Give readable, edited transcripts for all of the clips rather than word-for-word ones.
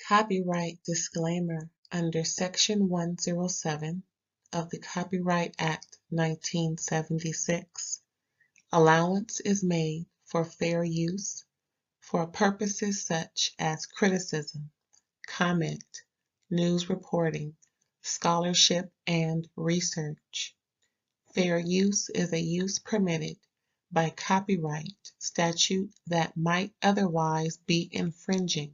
Copyright disclaimer under Section 107 of the Copyright Act 1976. Allowance is made for fair use for purposes such as criticism, comment, news reporting, scholarship, and research. Fair use is a use permitted by copyright statute that might otherwise be infringing.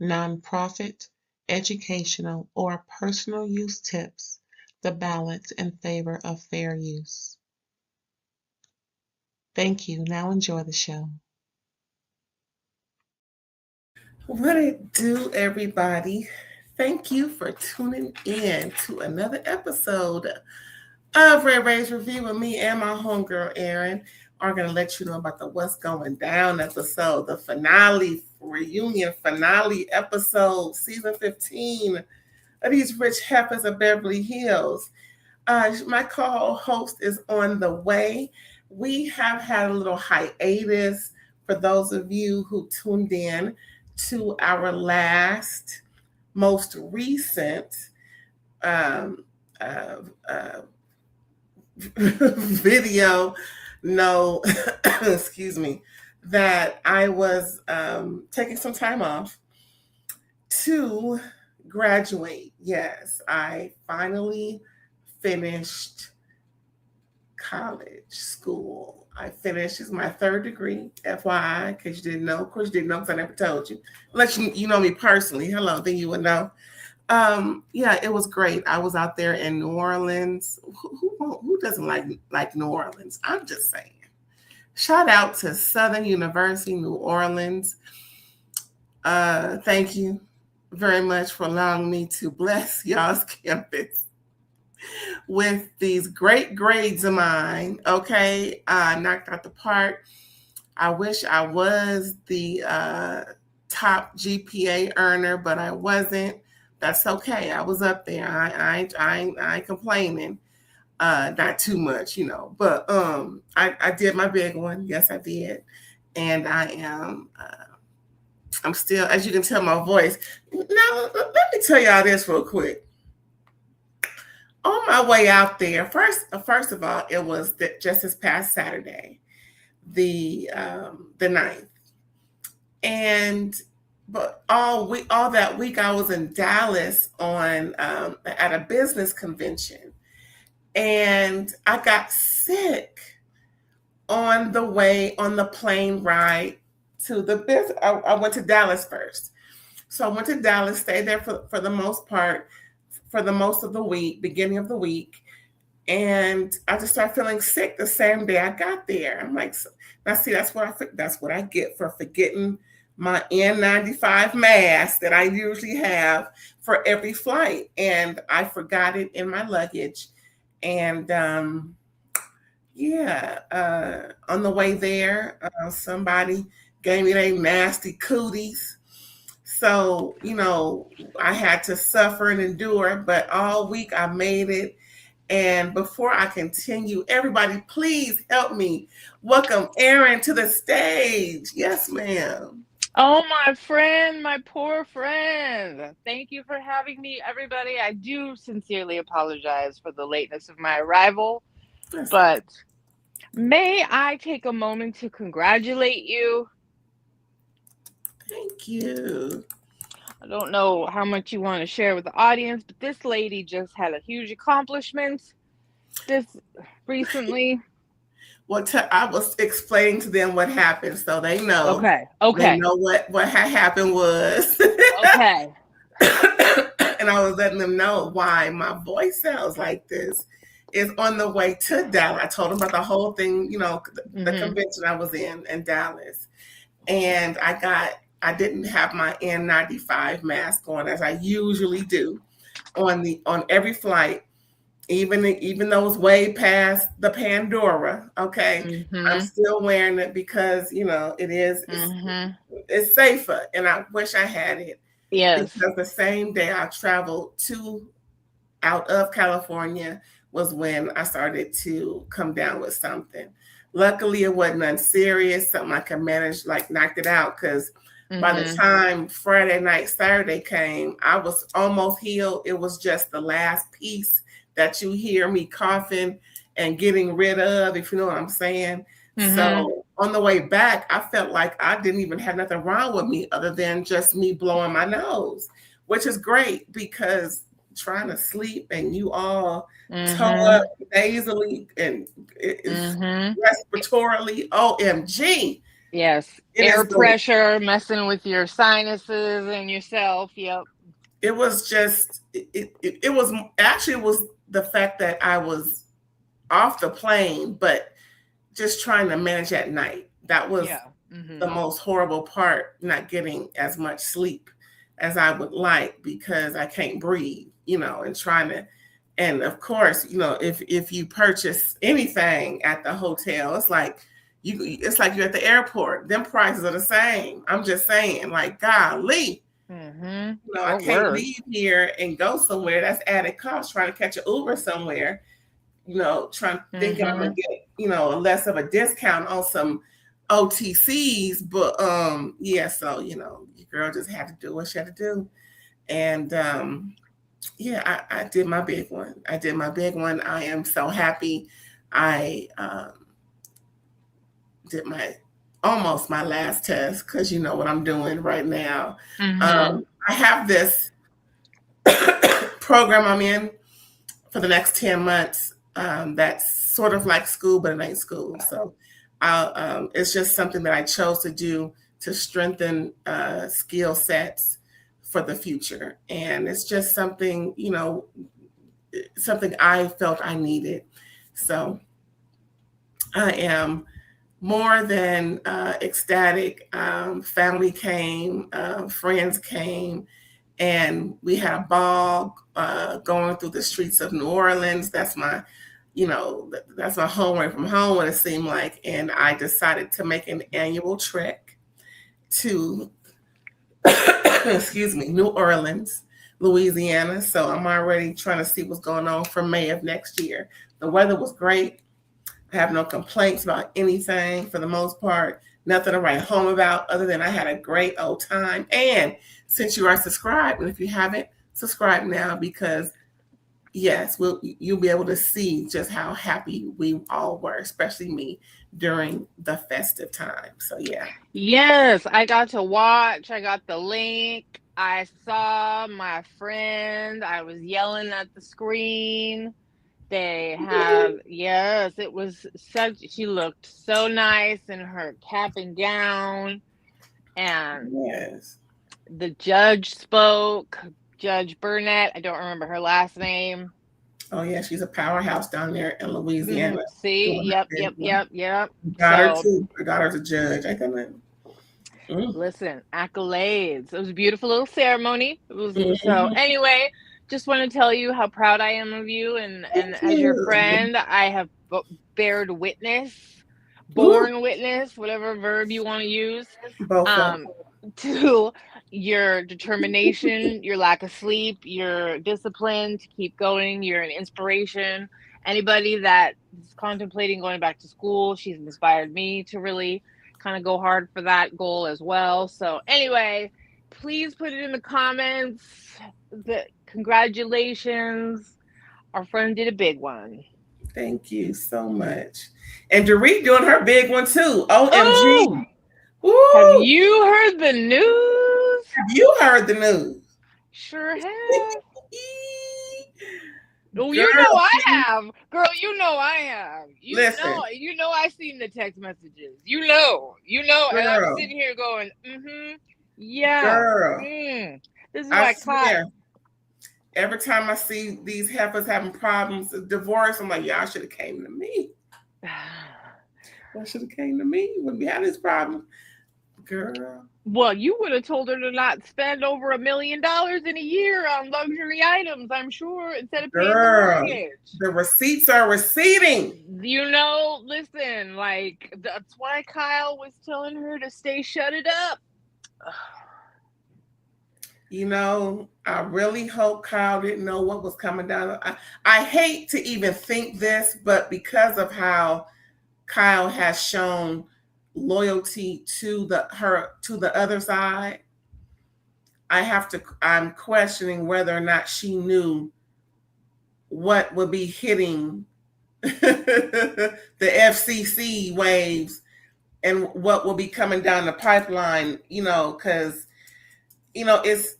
Nonprofit, educational, or personal use tips the balance in favor of fair use. Thank you. Now enjoy the show. What it do, everybody? Thank you for tuning in to another episode of RAERAEs Review with me and my homegirl, Erin. Are going to let you know about the What's Going Down episode, the finale, reunion finale episode, season 15 of These Rich Heifers of Beverly Hills. My co-host is on the way. We have had a little hiatus for those of you who tuned in to our most recent video. No, excuse me, that I was taking some time off to graduate. Yes, I finally finished college school. I finished, it's my third degree, FYI, because you didn't know. Of course, you didn't know because I never told you. Unless you know me personally. Hello, then you would know. Yeah, it was great. I was out there in New Orleans. Who doesn't like New Orleans? I'm just saying. Shout out to Southern University, New Orleans. Thank you very much for allowing me to bless y'all's campus with these great grades of mine. Okay, I knocked out the park. I wish I was the top GPA earner, but I wasn't. That's okay. I was up there. I ain't complaining. Not too much, but I did my big one. Yes, I did. And I am, I'm still, as you can tell my voice. Now, let me tell y'all this real quick. On my way out there, first of all, it was just this past Saturday, the 9th. But all that week I was in Dallas on at a business convention, and I got sick on the plane ride to the business. I went to Dallas first, so I went to Dallas, stayed there for the most part, for the most of the week, beginning of the week, and I just started feeling sick the same day I got there. I'm like, now see, that's what I get for forgetting my N95 mask that I usually have for every flight. And I forgot it in my luggage. And on the way there, somebody gave me their nasty cooties. So, I had to suffer and endure, but all week I made it. And before I continue, everybody, please help me welcome Erin to the stage. Yes, ma'am. Oh, my friend, my poor friend. Thank you for having me, everybody. I do sincerely apologize for the lateness of my arrival, but may I take a moment to congratulate you? Thank you. I don't know how much you want to share with the audience, but this lady just had a huge accomplishment just recently. Well, I was explaining to them what happened, so they know. Okay. They know what had happened was. Okay. And I was letting them know why my voice sounds like this. Is on the way to Dallas. I told them about the whole thing, the convention I was in Dallas, and I didn't have my N95 mask on as I usually do on every flight. Even though it's way past the Pandora, okay, I'm still wearing it because it's safer, and I wish I had it. Yes. Because the same day I traveled out of California was when I started to come down with something. Luckily, it wasn't nothing serious, something I could manage, like knocked it out, because By the time Friday night, Saturday came, I was almost healed. It was just the last piece that you hear me coughing and getting rid of, if you know what I'm saying. So on the way back, I felt like I didn't even have nothing wrong with me other than just me blowing my nose, which is great because trying to sleep and you all toe up nasally and it's respiratorily, OMG. Yes. Air pressure messing with your sinuses and yourself. Yep. It was just, it was actually, it was the fact that I was off the plane, but just trying to manage at night. That was the most horrible part, not getting as much sleep as I would like because I can't breathe, you know, and trying to, and of course, you know, if you purchase anything at the hotel, it's like you're at the airport. Them prices are the same. I'm just saying, like, golly. You know, I can't leave here and go somewhere. That's added cost. Trying to catch an Uber somewhere, you know, thinking I'm gonna get, you know, less of a discount on some OTCs. But yeah, so you know, your girl just had to do what she had to do. And yeah, I did my big one. I am so happy. I did almost my last test because you know what I'm doing right now. I have this program I'm in for the next 10 months that's sort of like school, but it ain't school. So it's just something that I chose to do to strengthen skill sets for the future. And it's just something, you know, something I felt I needed. So I am more than ecstatic. Family came, friends came, and we had a ball going through the streets of New Orleans. That's my, you know, that's my home away from home, what it seemed like. And I decided to make an annual trek to, excuse me, New Orleans, Louisiana. So I'm already trying to see what's going on for May of next year. The weather was great. I have no complaints about anything for the most part. Nothing to write home about other than I had a great old time. And since you are subscribed, and if you haven't, subscribe now because yes, you'll be able to see just how happy we all were, especially me, during the festive time. So yeah. Yes, I got to watch. I got the link. I saw my friend. I was yelling at the screen. They have, yes, it was she looked so nice in her cap and gown. And yes, the judge spoke, Judge Burnett. I don't remember her last name. Oh yeah, she's a powerhouse down there in Louisiana. See, yep. Her daughter's a judge. I can listen, accolades. It was a beautiful little ceremony. It was so anyway. Just want to tell you how proud I am of you, and as your friend, I have borne witness, whatever verb you want to use, to your determination, your lack of sleep, your discipline to keep going. You're an inspiration. Anybody that is contemplating going back to school, she's inspired me to really kind of go hard for that goal as well. So anyway, please put it in the comments. Congratulations. Our friend did a big one. Thank you so much. And Dorit doing her big one too. OMG. Have you heard the news? Have you heard the news? Sure have. Oh, you know I have. Girl, you know I have. You know I've seen the text messages. You know. Girl. And I'm sitting here going, yeah. Girl. This is why I every time I see these heifers having problems, divorce, I'm like, y'all should have came to me. Y'all should have came to me when we had this problem. Girl. Well, you would have told her to not spend over $1 million in a year on luxury items, I'm sure, instead of paying the mortgage. The receipts are receipting. You know, listen, like, that's why Kyle was telling her to stay shut it up. You know, I really hope Kyle didn't know what was coming down. I hate to even think this, but because of how Kyle has shown loyalty to the other side. I'm questioning whether or not she knew what would be hitting the FCC waves and what will be coming down the pipeline, because it's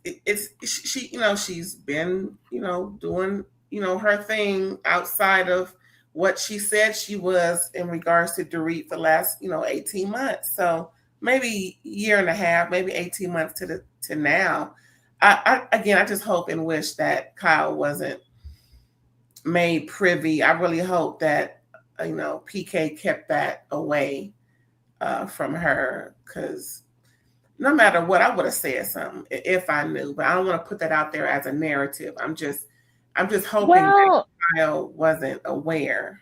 she, she's been, doing, her thing outside of what she said she was in regards to Dorit for the last, 18 months. So maybe year and a half, maybe 18 months to now. I just hope and wish that Kyle wasn't made privy. I really hope that, PK kept that away from her, because no matter what, I would have said something if I knew, but I don't want to put that out there as a narrative. I'm just hoping that Kyle wasn't aware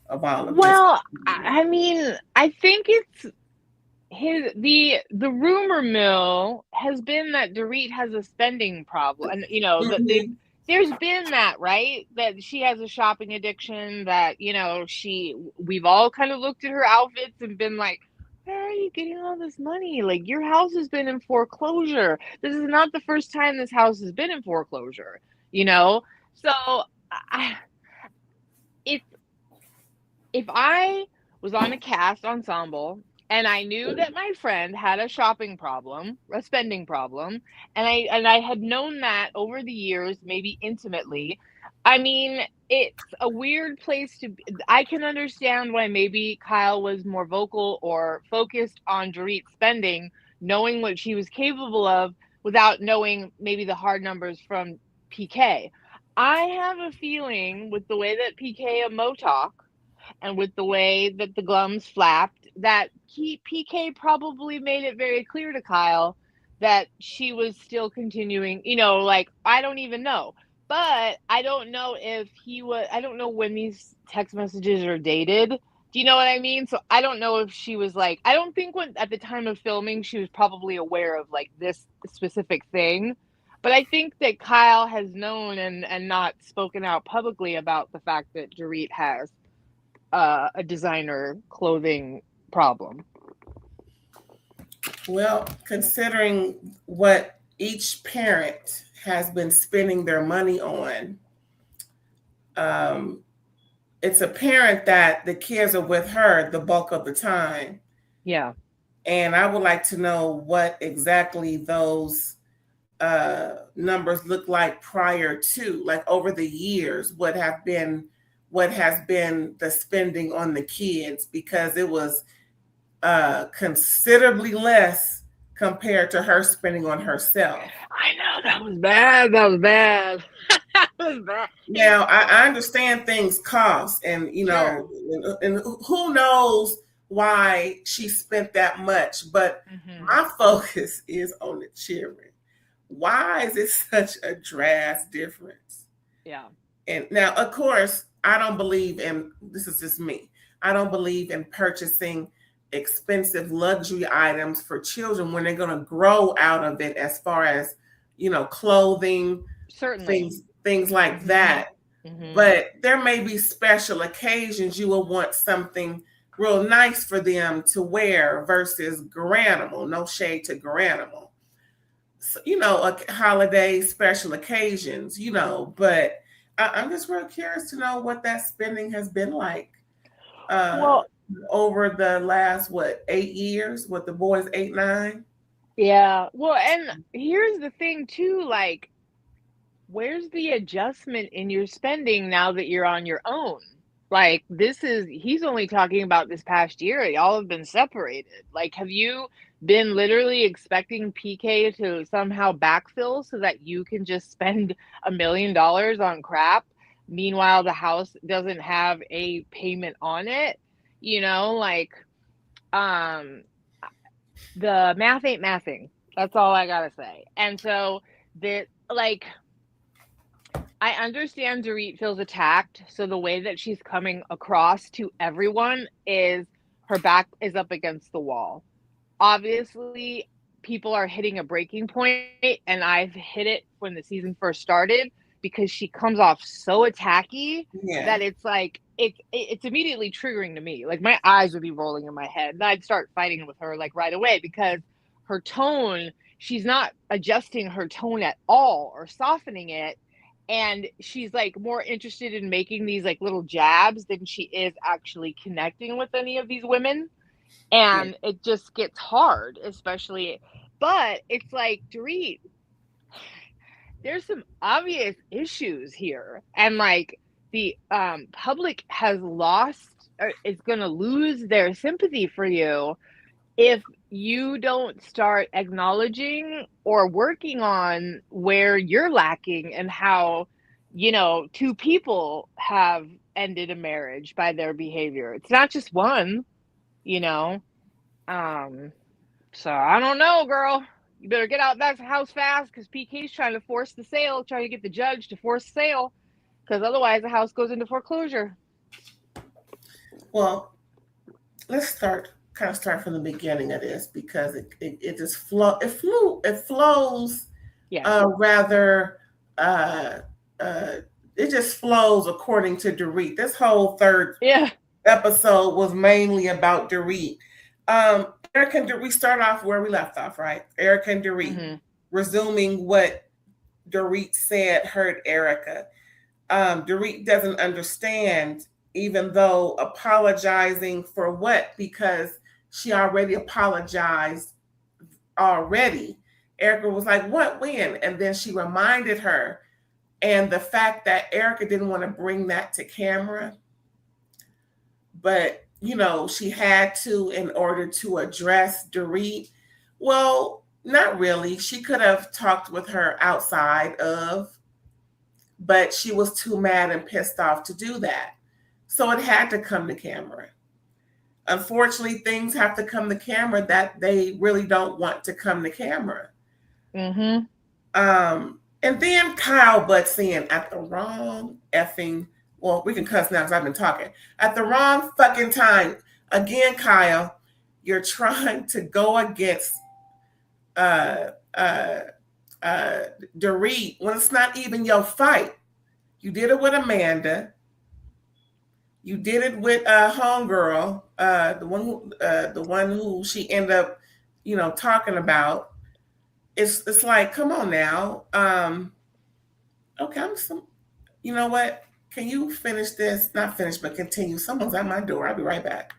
of all of this. Well, I mean, I think it's the rumor mill has been that Dorit has a spending problem, and there's been that, right? That she has a shopping addiction, that, we've all kind of looked at her outfits and been like, where are you getting all this money? Like, your house has been in foreclosure. This is not the first time this house has been in foreclosure, So if I was on a cast ensemble and I knew that my friend had a shopping problem, a spending problem, and I had known that over the years, maybe intimately, I mean, it's a weird place to be. I can understand why maybe Kyle was more vocal or focused on Dorit's spending, knowing what she was capable of without knowing maybe the hard numbers from PK. I have a feeling with the way that PK and Mo talk, and with the way that the glums flapped, that PK probably made it very clear to Kyle that she was still continuing, I don't even know. But I don't know if I don't know when these text messages are dated. Do you know what I mean? So I don't know if she was like, I don't think at the time of filming, she was probably aware of like this specific thing. But I think that Kyle has known and not spoken out publicly about the fact that Dorit has a designer clothing problem. Well, considering what each parent has been spending their money on, it's apparent that the kids are with her the bulk of the time. Yeah. And I would like to know what exactly those numbers look like prior to, like over the years, what has been the spending on the kids, because it was considerably less compared to her spending on herself. I know, that was bad. That was bad. That was bad. Now, I understand things cost, and Sure. and who knows why she spent that much, but my focus is on the children. Why is it such a drastic difference? Yeah. And now, of course, I don't believe in, this is just me, I don't believe in purchasing expensive luxury items for children when they're going to grow out of it, as far as, clothing, certainly things like that. But there may be special occasions you will want something real nice for them to wear versus Garanimal. No shade to Garanimal. So, a holiday, special occasions, but I'm just real curious to know what that spending has been like over the last, 8 years, with the boys 8, 9? Yeah. Well, and here's the thing too, like, where's the adjustment in your spending now that you're on your own? Like, he's only talking about this past year. Y'all have been separated. Like, have you been literally expecting PK to somehow backfill so that you can just spend $1 million on crap? Meanwhile, the house doesn't have a payment on it. The math ain't mathing. That's all I gotta say. And so I understand Dorit feels attacked. So the way that she's coming across to everyone is her back is up against the wall. Obviously, people are hitting a breaking point, and I've hit it when the season first started, because she comes off so attacky that it's like, it's immediately triggering to me. Like, my eyes would be rolling in my head, and I'd start fighting with her like right away, because her tone, she's not adjusting her tone at all or softening it, and she's like more interested in making these like little jabs than she is actually connecting with any of these women. And it just gets hard, especially. But it's like, Dorit, there's some obvious issues here, and like the public has lost, or is going to lose their sympathy for you if you don't start acknowledging or working on where you're lacking, and how, you know, two people have ended a marriage by their behavior. It's not just one, you know. So I don't know, girl. You better get out that house fast, because PK's trying to force the sale, trying to get the judge to force the sale, because otherwise the house goes into foreclosure. Well, let's start from the beginning of this, because it just flows Yeah. rather it just flows according to Dorit. This whole third episode was mainly about Dorit. Eric and Dorit, we start off where we left off, right? Eric and Dorit, resuming what Dorit said hurt Erica. Dorit doesn't understand, even though apologizing for what? Because she already apologized already. Erica was like, what, when? And then she reminded her. And the fact that Erica didn't want to bring that to camera, but, you know, she had to in order to address Dorit. Well, not really. She could have talked with her outside of, but she was too mad and pissed off to do that. So it had to come to camera. Unfortunately, things have to come to camera that they really don't want to come to camera. And then Kyle butts in at the wrong effing, well, we can cuss now because I've been talking, at the wrong fucking time. Again, Kyle, you're trying to go against Dorit when it's not even your fight. You did it with Amanda. You did it with homegirl, the one who she ended up, you know, talking about. It's like, come on now. Okay, you know what? Can you finish this? Not finish, but continue. Someone's at my door. I'll be right back.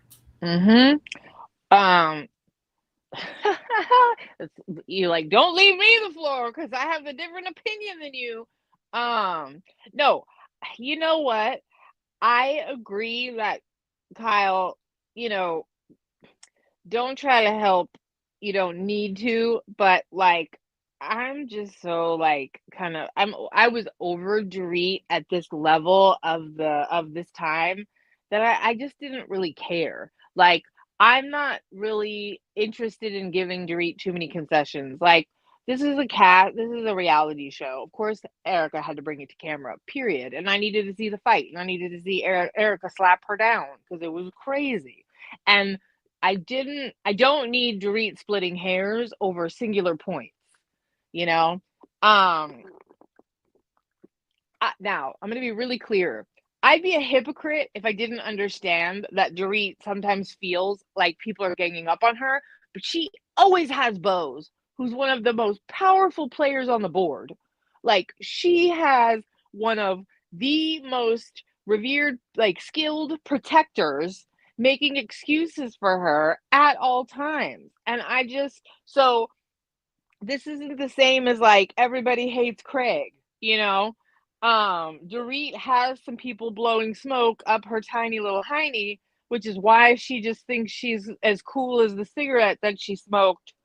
You like, don't leave me the floor, because I have a different opinion than you. No, you know what? I agree that, Kyle, you know, don't try to help. You don't need to, but like, I'm just so like I was over Dorit at this level of this time, that I just didn't really care. Like, I'm not really interested in giving Dorit too many concessions. Like, this is a reality show. Of course, Erica had to bring it to camera, period. And I needed to see the fight, and I needed to see Erica slap her down, because it was crazy. And I don't need Dorit splitting hairs over singular points, you know? Now, I'm going to be really clear. I'd be a hypocrite if I didn't understand that Dorit sometimes feels like people are ganging up on her, but she always has Bose, who's one of the most powerful players on the board. Like, she has one of the most revered, like, skilled protectors making excuses for her at all times. And so this isn't the same as like everybody hates Craig, you know? Dorit has some people blowing smoke up her tiny little hiney, which is why she just thinks she's as cool as the cigarette that she smoked,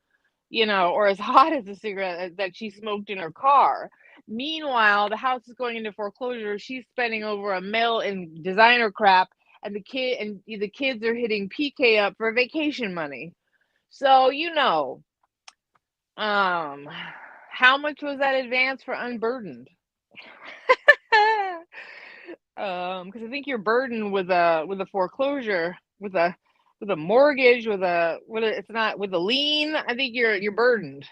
you know, or as hot as the cigarette that she smoked in her car. Meanwhile, the house is going into foreclosure. She's spending over $1 million in designer crap, and the kids are hitting PK up for vacation money. So, you know, how much was that advance for unburdened? Because I think you're burdened with a foreclosure, with a mortgage, it's not with a lien. I think you're burdened.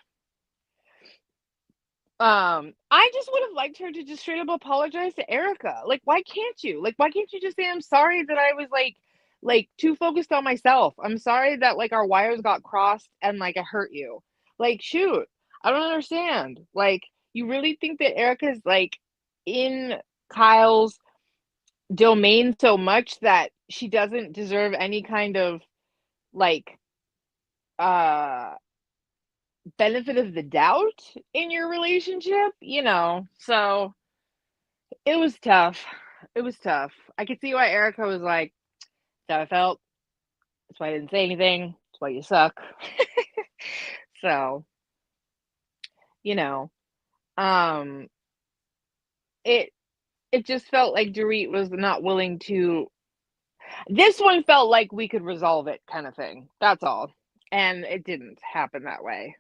I just would have liked her to just straight up apologize to Erica. Like, why can't you? Like, why can't you just say, I'm sorry that I was like too focused on myself. I'm sorry that like our wires got crossed and like I hurt you. Like, shoot. I don't understand. Like, you really think that Erica's like in Kyle's domain so much that she doesn't deserve any kind of like uh benefit of the doubt in your relationship, so it was tough. It was tough. I could see why Erica was like, that's how I felt. That's why I didn't say anything. That's why you suck. So, you know, um, it it just felt like Dorit was not willing to. This one felt like we could resolve it, kind of thing. That's all, and it didn't happen that way.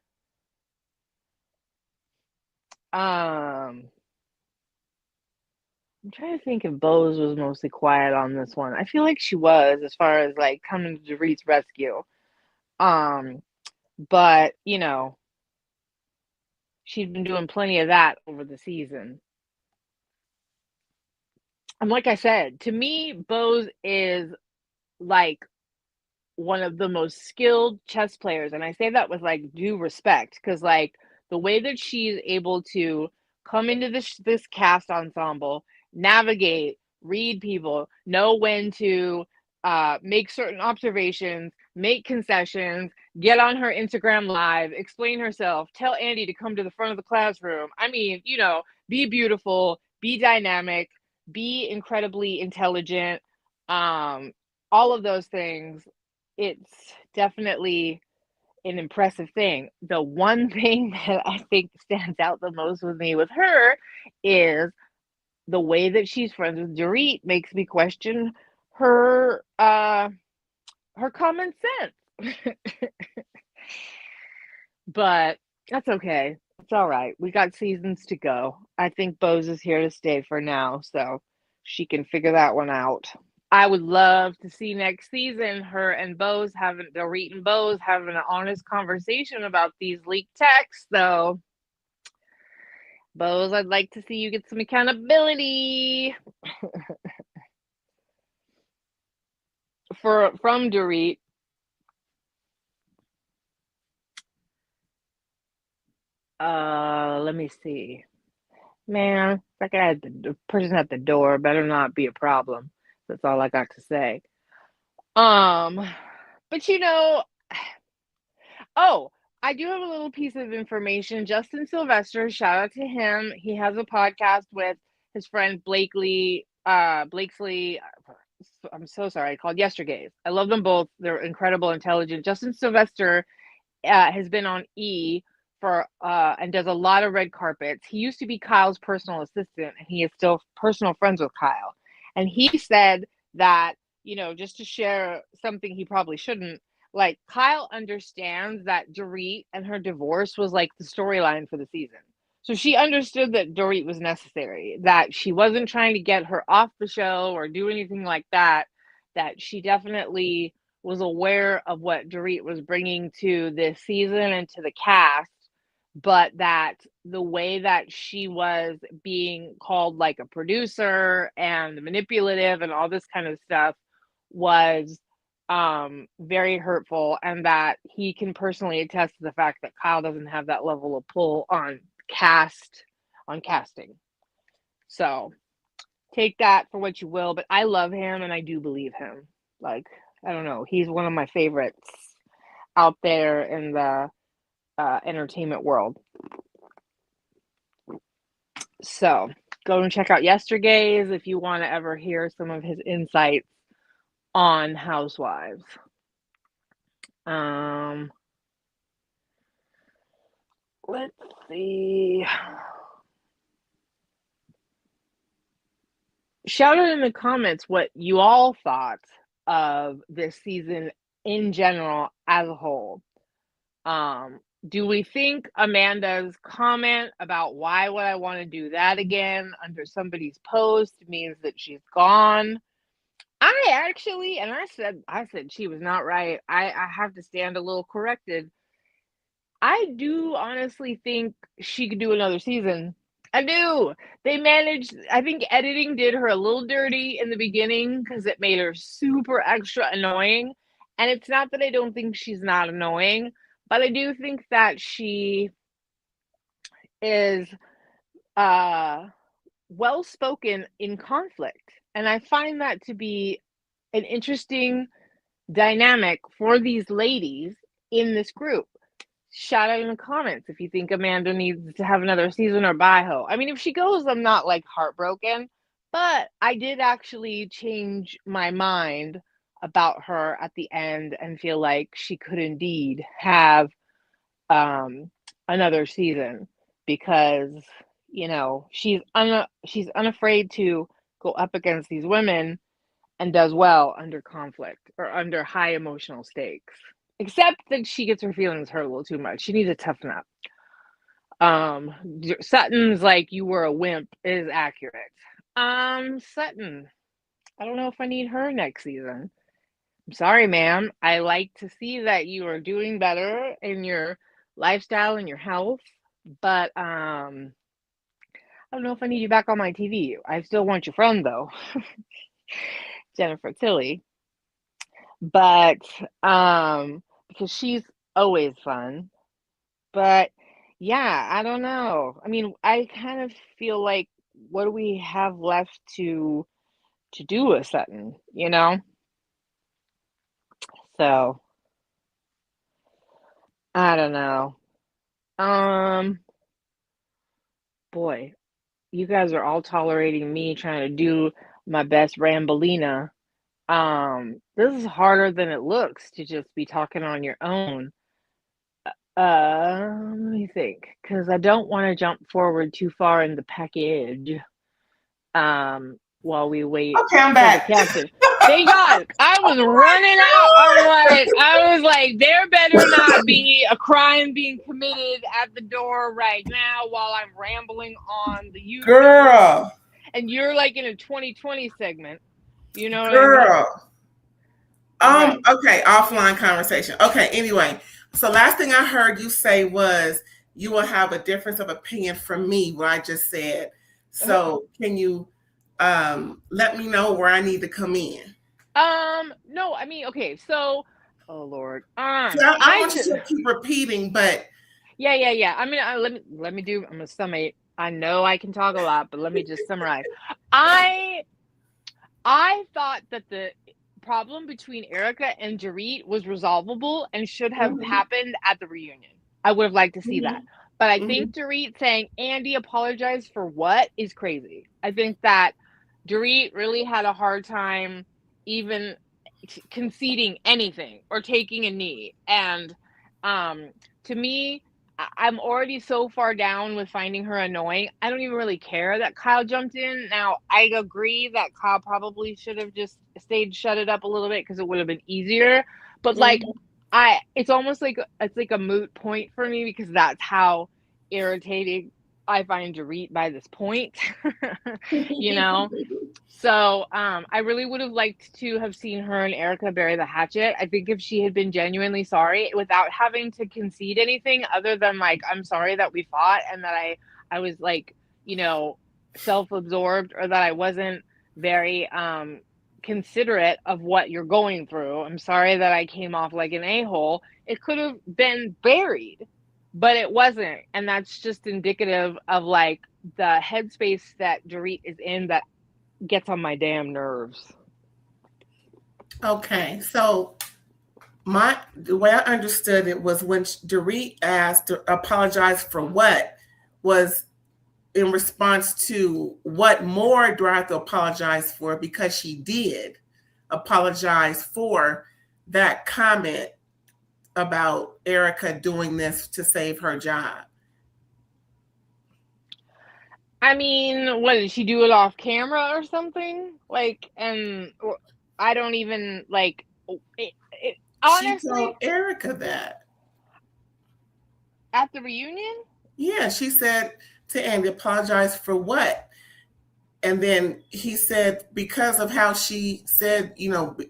I'm trying to think if Bose was mostly quiet on this one. I feel like she was, as far as like coming to Dorit's rescue. Um, but she'd been doing plenty of that over the season. And like I said, to me, Bose is like one of the most skilled chess players. And I say that with like due respect, because like the way that she's able to come into this cast ensemble, navigate, read people, know when to make certain observations, make concessions, get on her Instagram live, explain herself, tell Andy to come to the front of the classroom. I mean, be beautiful, be dynamic, be incredibly intelligent, all of those things. It's definitely an impressive thing. The one thing that I think stands out the most with me with her is the way that she's friends with Dorit makes me question her common sense. But that's okay. It's all right. We got seasons to go. I think Bose is here to stay for now, so she can figure that one out. I would love to see next season her and Bose having Dorit and Bose having an honest conversation about these leaked texts, though. Bose, I'd like to see you get some accountability from Dorit. Let me see. Man, that guy, the person at the door better not be a problem. That's all I got to say. But oh, I do have a little piece of information. Justin Sylvester, shout out to him. He has a podcast with his friend Blakesley. I'm so sorry, called Yestergays. I love them both. They're incredible, intelligent. Justin Sylvester has been on E for and does a lot of red carpets. He used to be Kyle's personal assistant, and he is still personal friends with Kyle. And he said that, just to share something he probably shouldn't, like Kyle understands that Dorit and her divorce was like the storyline for the season. So she understood that Dorit was necessary, that she wasn't trying to get her off the show or do anything like that, that she definitely was aware of what Dorit was bringing to this season and to the cast, but that the way that she was being called like a producer and manipulative and all this kind of stuff was very hurtful, and that he can personally attest to the fact that Kyle doesn't have that level of pull on casting. So take that for what you will, but I love him and I do believe him. Like, I don't know, he's one of my favorites out there in the entertainment world. So go and check out Yestergays if you want to ever hear some of his insights on Housewives. Let's see. Shout out in the comments what you all thought of this season in general as a whole. Do we think Amanda's comment about why would I want to do that again under somebody's post means that she's gone? I actually, and I said she was not right. I have to stand a little corrected. I do honestly think she could do another season. I do. They managed, I think editing did her a little dirty in the beginning because it made her super extra annoying. And it's not that I don't think she's not annoying, but I do think that she is well spoken in conflict. And I find that to be an interesting dynamic for these ladies in this group. Shout out in the comments if you think Amanda needs to have another season or bye ho. I mean, if she goes, I'm not like heartbroken, but I did actually change my mind about her at the end and feel like she could indeed have another season because she's unafraid to go up against these women and does well under conflict or under high emotional stakes. Except that she gets her feelings hurt a little too much. She needs to toughen up. Sutton's like, you were a wimp is accurate. Sutton, I don't know if I need her next season. I'm sorry, ma'am. I like to see that you are doing better in your lifestyle and your health, but I don't know if I need you back on my TV. I still want your friend though, Jennifer Tilly. But because she's always fun. But yeah, I don't know. I mean, I kind of feel like what do we have left to do with Sutton, So I don't know. Boy, you guys are all tolerating me trying to do my best Rambolina. This is harder than it looks to just be talking on your own. Let me think, because I don't want to jump forward too far in the package. While we wait Okay, I'm for back. the captain. Thank God. I was running out. I was like, there better not be a crime being committed at the door right now while I'm rambling on the YouTube. Girl. And you're like in a 2020 segment. You know what I mean? Right. Okay, offline conversation. Okay, anyway. So last thing I heard you say was you will have a difference of opinion from me, what I just said. So can you let me know where I need to come in? No, I mean, okay, so oh Lord. I want you to keep repeating, but yeah. I mean, let me do. I'm gonna summate. I know I can talk a lot, but let me just summarize. I thought that the problem between Erica and Dorit was resolvable and should have happened at the reunion. I would have liked to see that. But I think Dorit saying Andy apologized for what is crazy. I think that Dorit really had a hard time even conceding anything or taking a knee. And to me, I'm already so far down with finding her annoying. I don't even really care that Kyle jumped in. Now, I agree that Kyle probably should have just shut it up a little bit because it would have been easier. But it's almost like it's like a moot point for me because that's how irritating I find Dorit by this point. So I really would have liked to have seen her and Erica bury the hatchet. I think if she had been genuinely sorry without having to concede anything other than like, I'm sorry that we fought and that I was like, self-absorbed or that I wasn't very considerate of what you're going through. I'm sorry that I came off like an a-hole. It could have been buried, but it wasn't. And that's just indicative of like the headspace that Dorit is in that gets on my damn nerves. Okay, so the way I understood it was when Dorit asked to apologize for what was in response to what more do I have to apologize for, because she did apologize for that comment about Erica doing this to save her job. I mean, what did she do it off camera or something? Like, and I don't even like it honestly. She told Erica that at the reunion. Yeah, she said to Andy, apologize for what? And then he said, because of how she said,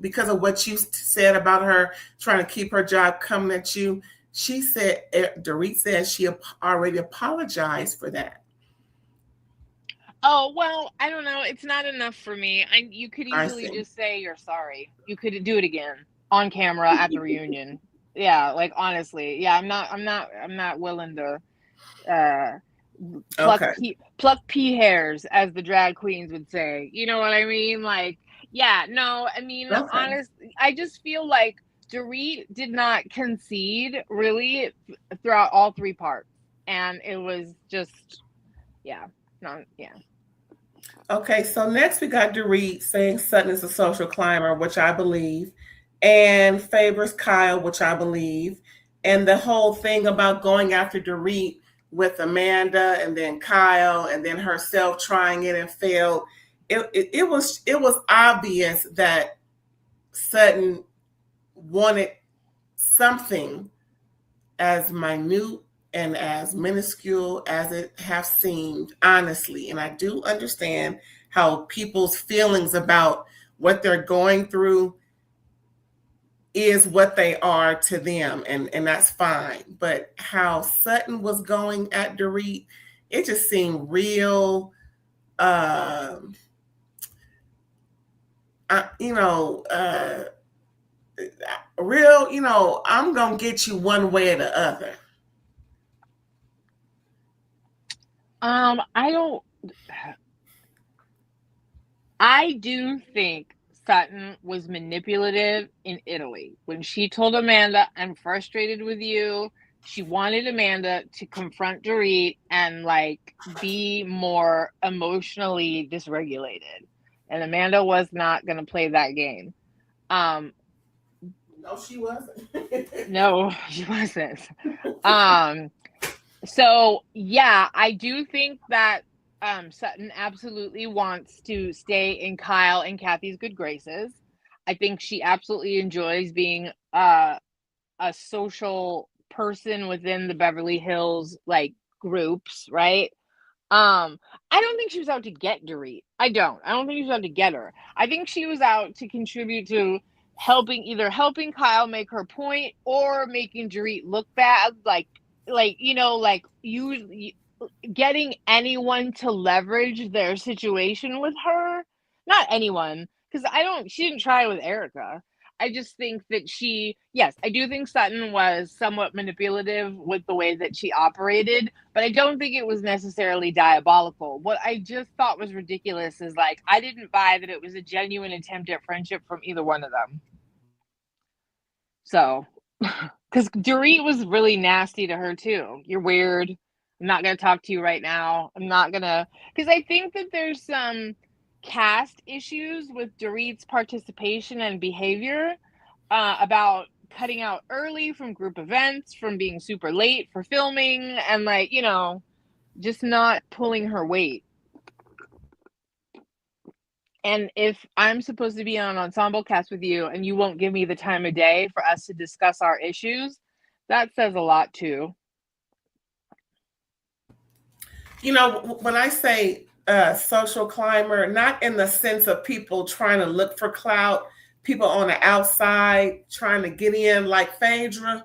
because of what you said about her trying to keep her job coming at you, She said, Dorit said she already apologized for that. Oh, well, I don't know. It's not enough for me. You could I easily see. just say you're sorry. You could do it again on camera at the reunion. Yeah, like honestly. Yeah, I'm not willing to uh Okay. pluck pea hairs, as the drag queens would say. You know what I mean? Like, yeah, no, I mean, Okay. honestly, I just feel like Dorit did not concede really throughout all three parts. And it was just, yeah, no, yeah. Okay, so next we got Dorit saying Sutton is a social climber, which I believe, and favors Kyle, which I believe. And the whole thing about going after Dorit with Amanda and then Kyle and then herself trying it and failed. It was obvious that Sutton wanted something as minute and as minuscule as it have seemed, honestly. And I do understand how people's feelings about what they're going through is what they are to them, and that's fine. But how Sutton was going at Dorit, it just seemed real, you know, real, I'm going to get you one way or the other. I do think Sutton was manipulative in Italy. When she told Amanda, I'm frustrated with you, she wanted Amanda to confront Dorit and like be more emotionally dysregulated. And Amanda was not going to play that game. No, she wasn't. No, she wasn't. So yeah, I do think that Sutton absolutely wants to stay in Kyle and Kathy's good graces. I think she absolutely enjoys being a social person within the Beverly Hills like groups, right? I don't think she was out to get Dorit. I don't think she was out to get her. I think she was out to contribute to either helping Kyle make her point or making Dorit look bad, like you getting anyone to leverage their situation with her. Not anyone, because she didn't try with Erica. I just think that yes, I do think Sutton was somewhat manipulative with the way that she operated, but I don't think it was necessarily diabolical. What I just thought was ridiculous is like, I didn't buy that it was a genuine attempt at friendship from either one of them. So, because Dorit was really nasty to her too. You're weird. I'm not going to talk to you right now. I'm not going to, because I think that there's some cast issues with Dorit's participation and behavior about cutting out early from group events, from being super late for filming, and like, just not pulling her weight. And if I'm supposed to be on Ensemble Cast with you and you won't give me the time of day for us to discuss our issues, that says a lot too. When I say social climber, not in the sense of people trying to look for clout, people on the outside trying to get in like Phaedra.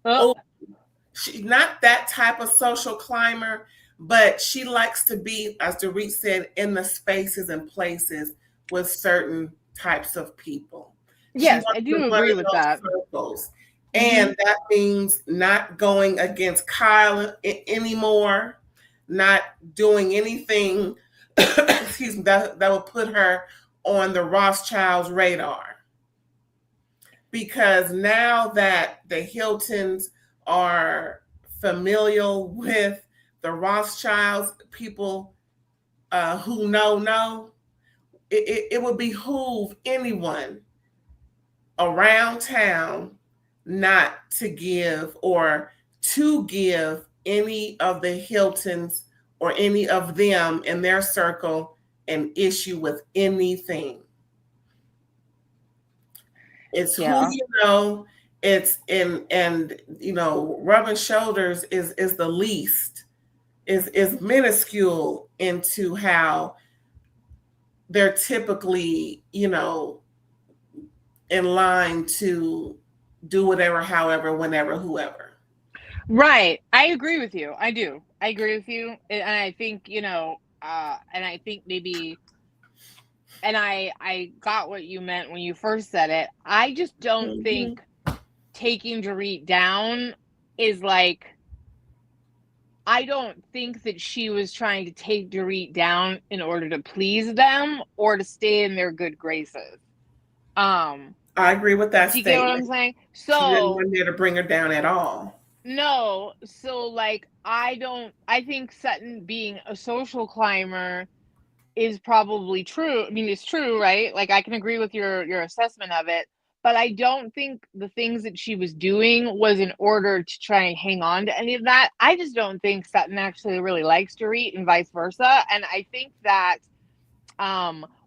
Oh, she's not that type of social climber, but she likes to be, as Dorit said, in the spaces and places with certain types of people. Yes, I do agree with that. Circles. And that means not going against Kyle anymore, not doing anything excuse me, that will put her on the Rothschilds' radar. Because now that the Hiltons are familial with the Rothschilds, people who know, it would behoove anyone around town not to give or to give any of the Hiltons or any of them in their circle an issue with anything. It's who you know. It's and rubbing shoulders is the least, is minuscule into how they're typically, in line to do whatever, however, whenever, whoever. Right. I agree with you. I do. I agree with you. And I think, and I think maybe, and I got what you meant when you first said it. I just don't Mm-hmm. think taking Dorit down is like, I don't think that she was trying to take Dorit down in order to please them or to stay in their good graces. Um, I agree with that do you get what I'm statement. saying? She didn't So want there to bring her down at all. no, so like I think Sutton being a social climber is probably true. I mean, it's true, right? Like I can agree with your assessment of it, but I don't think the things that she was doing was in order to try and hang on to any of that. I just don't think Sutton actually really likes Dorit and vice versa. And I think that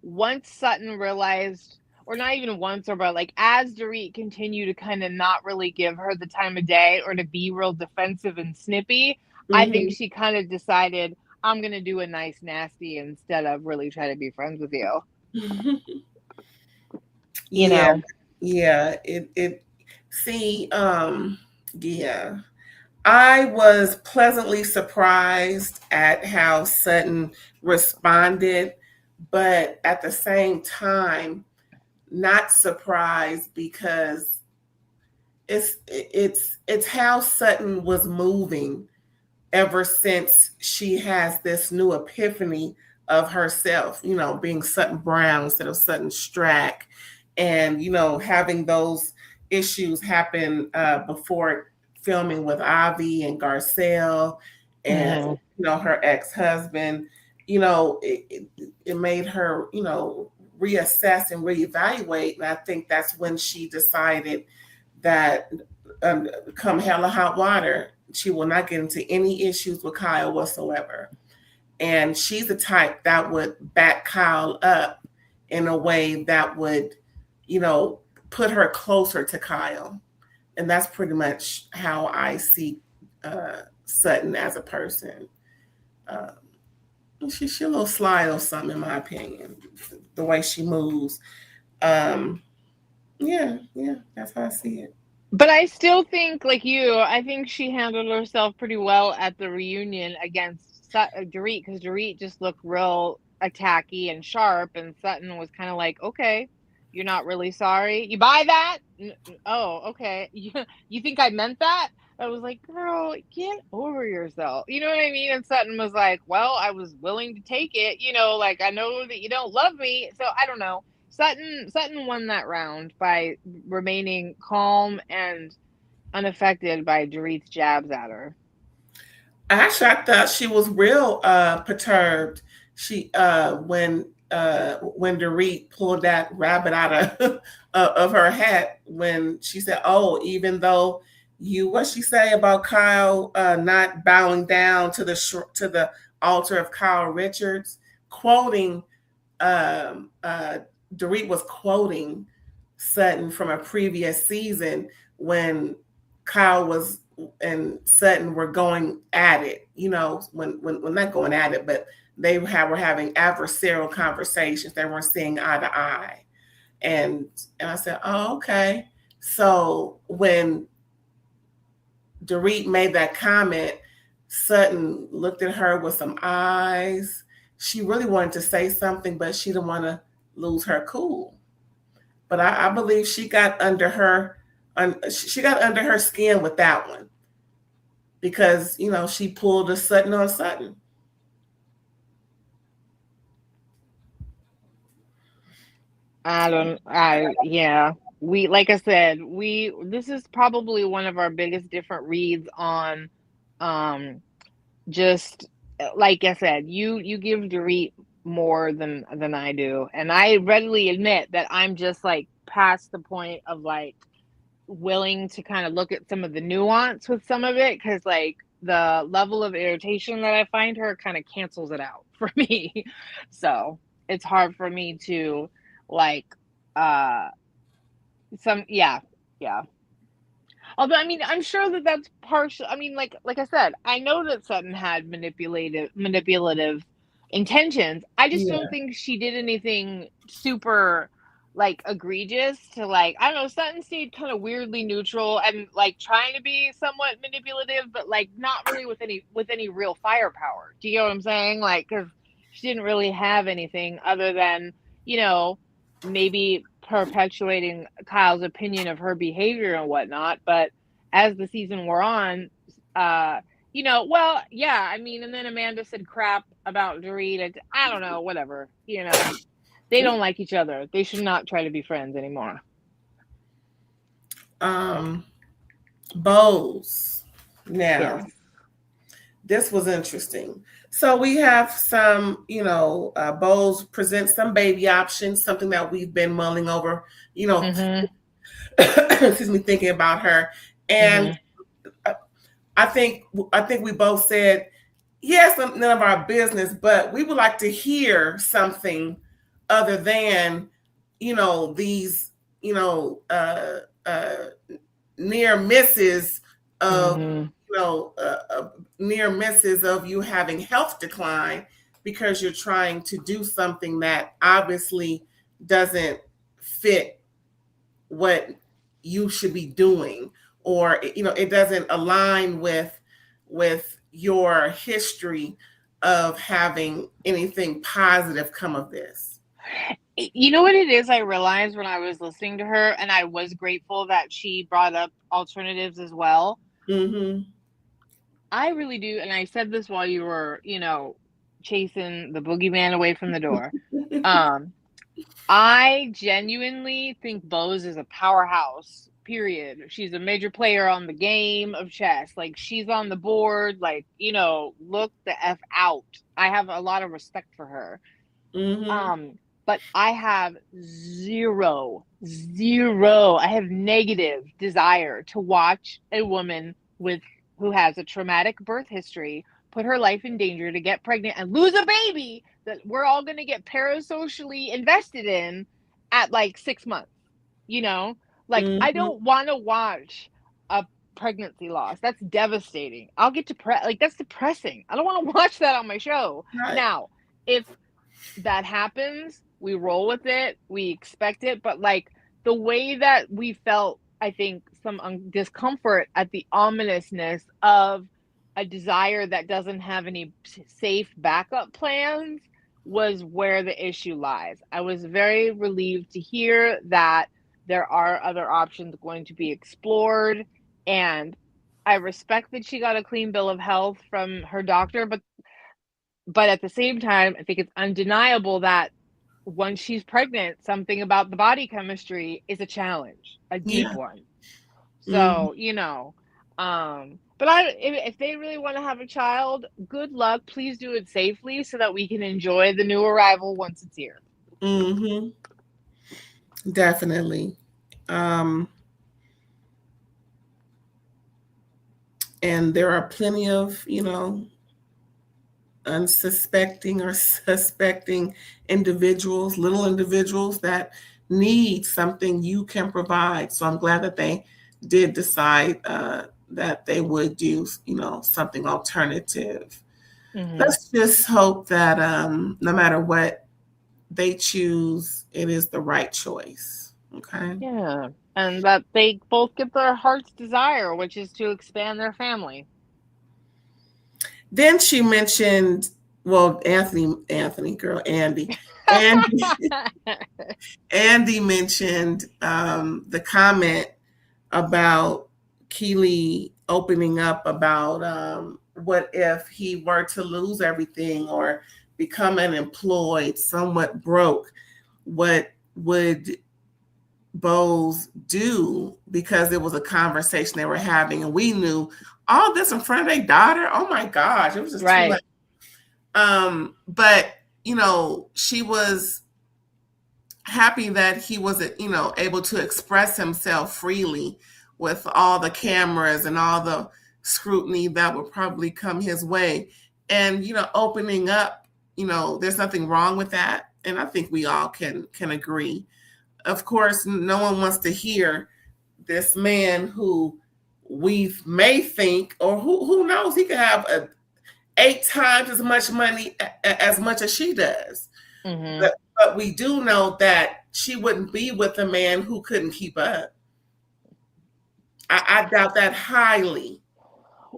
once Sutton realized, or not even once, or but like as Dorit continued to kind of not really give her the time of day or to be real defensive and snippy, I think Mm-hmm. she kind of decided, I'm gonna do a nice nasty instead of really try to be friends with you. You Yeah, know. yeah. It see, yeah. I was pleasantly surprised at how Sutton responded, but at the same time, not surprised because it's how Sutton was moving ever since she has this new epiphany of herself, being Sutton Brown instead of Sutton Strack, and having those issues happen before filming with Avi and Garcelle, and Mm-hmm. her ex-husband. It made her reassess and reevaluate, and I think that's when she decided that come hell or hot water, she will not get into any issues with Kyle whatsoever. And she's the type that would back Kyle up in a way that would, you know, put her closer to Kyle. And that's pretty much how I see Sutton as a person. Uh, she's a little sly or something, in my opinion, the way she moves. Um, yeah, that's how I see it. But I still think, like you, I think she handled herself pretty well at the reunion against Dorit, because Dorit just looked real attacky and sharp, and Sutton was kind of like, okay, you're not really sorry. You buy that? Oh, okay. You think I meant that? I was like, girl, get over yourself. You know what I mean? And Sutton was like, well, I was willing to take it. Like I know that you don't love me. So I don't know. Sutton won that round by remaining calm and unaffected by Dorit's jabs at her. Actually, I thought she was real perturbed. She when Dorit pulled that rabbit out of of her hat when she said, "Oh, even though what she say about Kyle not bowing down to to the altar of Kyle Richards," quoting uh, Dorit was quoting Sutton from a previous season when Kyle was and Sutton were going at it. When not going at it, but were having adversarial conversations. They weren't seeing eye to eye, and I said, "Oh, okay." So when Dorit made that comment, Sutton looked at her with some eyes. She really wanted to say something, but she didn't want to lose her cool. But I believe she got under her skin with that one because she pulled a Sutton on Sutton. Yeah. Like I said, this is probably one of our biggest different reads on, um, just like I said, you give Dorit more than I do, and I readily admit that I'm just like past the point of like willing to kind of look at some of the nuance with some of it, because like the level of irritation that I find her kind of cancels it out for me. So it's hard for me to like uh yeah. Although, I mean, I'm sure that that's partial. I mean, like I said, I know that Sutton had manipulative intentions. I just don't Yeah. think she did anything super like egregious to like, I don't know, Sutton stayed kind of weirdly neutral and like trying to be somewhat manipulative, but like not really with any real firepower. Do you get what I'm saying? Like, because she didn't really have anything other than, you know, maybe perpetuating Kyle's opinion of her behavior and whatnot. But as the season wore on, you know, well, yeah, I mean, and then Amanda said crap about Dorit. I don't know, whatever, you know. They don't like each other. They should not try to be friends anymore. Bows. Now, Yes. This was interesting. So we have some, you know, Bowles presents some baby options, something that we've been mulling over, you know, excuse me, thinking about her. And I think we both said, yes, none of our business, but we would like to hear something other than, you know, these, you know, near misses of, you know, near misses of you having health decline because you're trying to do something that obviously doesn't fit what you should be doing, or, you know, it doesn't align with your history of having anything positive come of this. You know what it is, I realized when I was listening to her, and I was grateful that she brought up alternatives as well. I really do, and I said this while you were, you know, chasing the boogeyman away from the door. I genuinely think Bose is a powerhouse, period. She's a major player on the game of chess. Like, she's on the board, like, you know, look the F out. I have a lot of respect for her. But I have zero, I have negative desire to watch a woman who has a traumatic birth history put her life in danger to get pregnant and lose a baby that we're all going to get parasocially invested in at like 6 months. You know, like, I don't want to watch a pregnancy loss. That's devastating. I'll get like, that's depressing. I don't want to watch that on my show. Right. Now, if that happens, we roll with it, we expect it, but like the way that we felt, I think, some discomfort at the ominousness of a desire that doesn't have any safe backup plans was where the issue lies. I was very relieved to hear that there are other options going to be explored, and I respect that she got a clean bill of health from her doctor, but at the same time, I think it's undeniable that once she's pregnant, something about the body chemistry is a challenge, a deep one. So, you know, but if they really want to have a child, good luck. Please do it safely so that we can enjoy the new arrival once it's here. Definitely. And there are plenty of, you know, unsuspecting or suspecting individuals, little individuals that need something you can provide. So I'm glad that they did decide that they would do, you know, something alternative. Let's just hope that no matter what they choose, it is the right choice. Okay. Yeah. And that they both get their heart's desire, which is to expand their family. Then she mentioned, well, Andy mentioned the comment about Keely opening up about what if he were to lose everything or become unemployed, somewhat broke, what would Bose do? Because it was a conversation they were having, and we knew all this in front of their daughter. Oh my gosh, it was just too much. But you know, she was happy that he was, you know, able to express himself freely with all the cameras and all the scrutiny that would probably come his way. And, you know, opening up, you know, there's nothing wrong with that. And I think we all can agree. Of course, no one wants to hear this man who we may think, or who knows, he could have 8 times as much money as she does. But we do know that she wouldn't be with a man who couldn't keep up. I doubt that highly.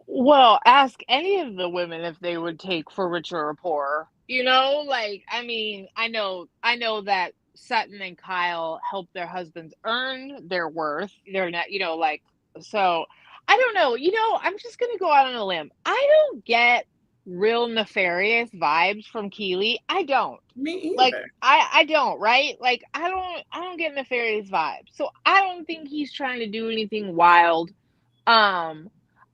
Well, ask any of the women if they would take for richer or poorer. Like, I mean, I know that Sutton and Kyle help their husbands earn their worth. They're not, like, so I don't know. I'm just gonna go out on a limb. I don't get real nefarious vibes from Keeley. I don't. Me Like, either. I don't, right? Like, I don't get nefarious vibes. So I don't think he's trying to do anything wild. um,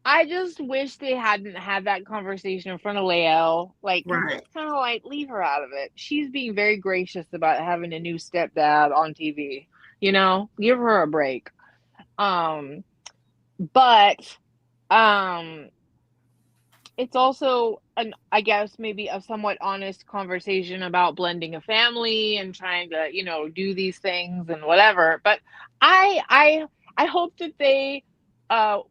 I just wish they hadn't had that conversation in front of Leo, like, because Right. it's kind of like, leave her out of it. She's being very gracious about having a new stepdad on TV. Give her a break. Um, but it's also I guess maybe a somewhat honest conversation about blending a family and trying to do these things and whatever. But I hope that they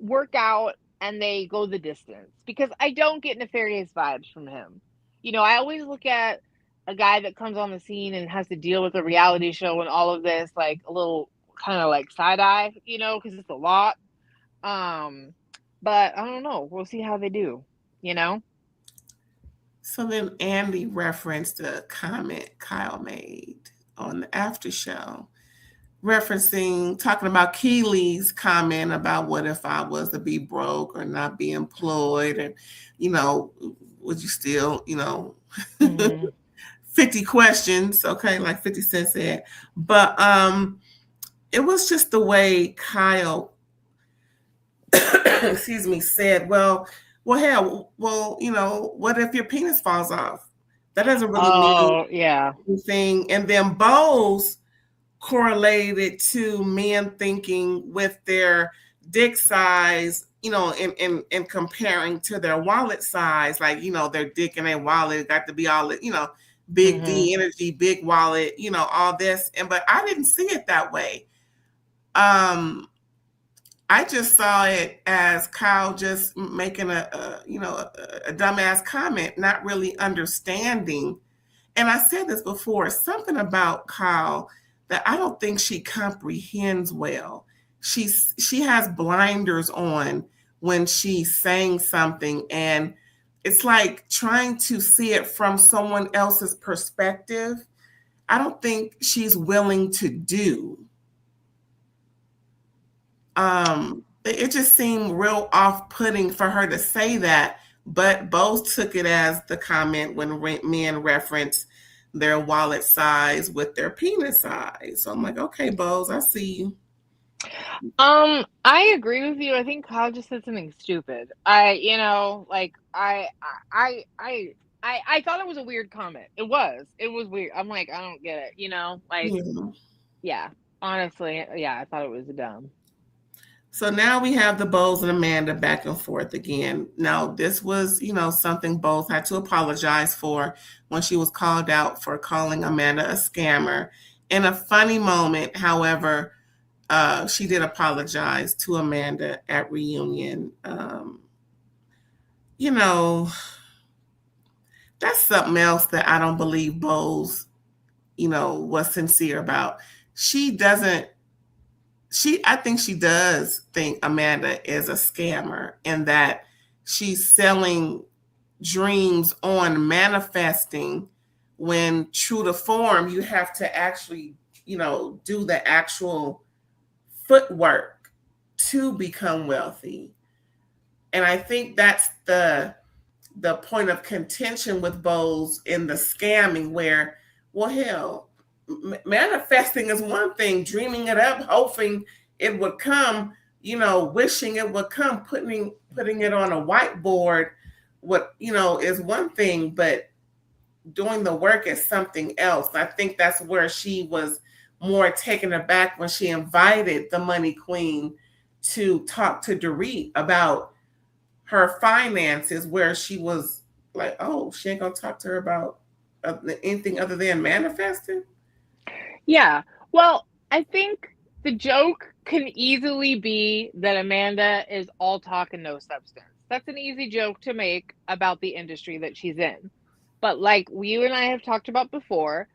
work out and they go the distance, because I don't get nefarious vibes from him. I always look at a guy that comes on the scene and has to deal with a reality show and all of this, like, a little kind of like side eye, because it's a lot. But I don't know. We'll see how they do. So then Andy referenced a comment Kyle made on the after show, talking about Keely's comment about what if I was to be broke or not be employed, and would you still, Mhm. 50 questions, okay, like 50 Cent said. But it was just the way Kyle excuse me, said, hell, what if your penis falls off? That doesn't really mean Oh, yeah. anything. And then Bose correlated to men thinking with their dick size, in comparing to their wallet size, like, their dick and their wallet got to be all, big Mhm. D energy, big wallet, all this. But I didn't see it that way. I just saw it as Kyle just making a dumbass comment, not really understanding. And I said this before, something about Kyle that I don't think she comprehends well. She has blinders on when she's saying something, and it's like trying to see it from someone else's perspective. I don't think she's willing to do. It just seemed real off-putting for her to say that, but both took it as the comment when men reference their wallet size with their penis size. So I'm like, okay, Bose, I see you. I agree with you. I think Kyle just said something stupid. I thought it was a weird comment. It was weird. I'm like, I don't get it. Like, Yeah. yeah. Honestly, yeah, I thought it was dumb. So now we have the Bose and Amanda back and forth again. Now, this was, something Bose had to apologize for when she was called out for calling Amanda a scammer. In a funny moment, however, she did apologize to Amanda at reunion. That's something else that I don't believe Bose, was sincere about. I think she does think Amanda is a scammer, and that she's selling dreams on manifesting, when true to form, you have to actually, do the actual footwork to become wealthy. And I think that's the point of contention with Bose in the scamming, where, well, hell, manifesting is one thing, dreaming it up, hoping it would come, wishing it would come, putting it on a whiteboard, is one thing, but doing the work is something else. I think that's where she was more taken aback when she invited the Money Queen to talk to Dorit about her finances, where she was like, oh, she ain't gonna talk to her about anything other than manifesting. Yeah. Well, I think the joke can easily be that Amanda is all talk and no substance. That's an easy joke to make about the industry that she's in. But like you and I have talked about before,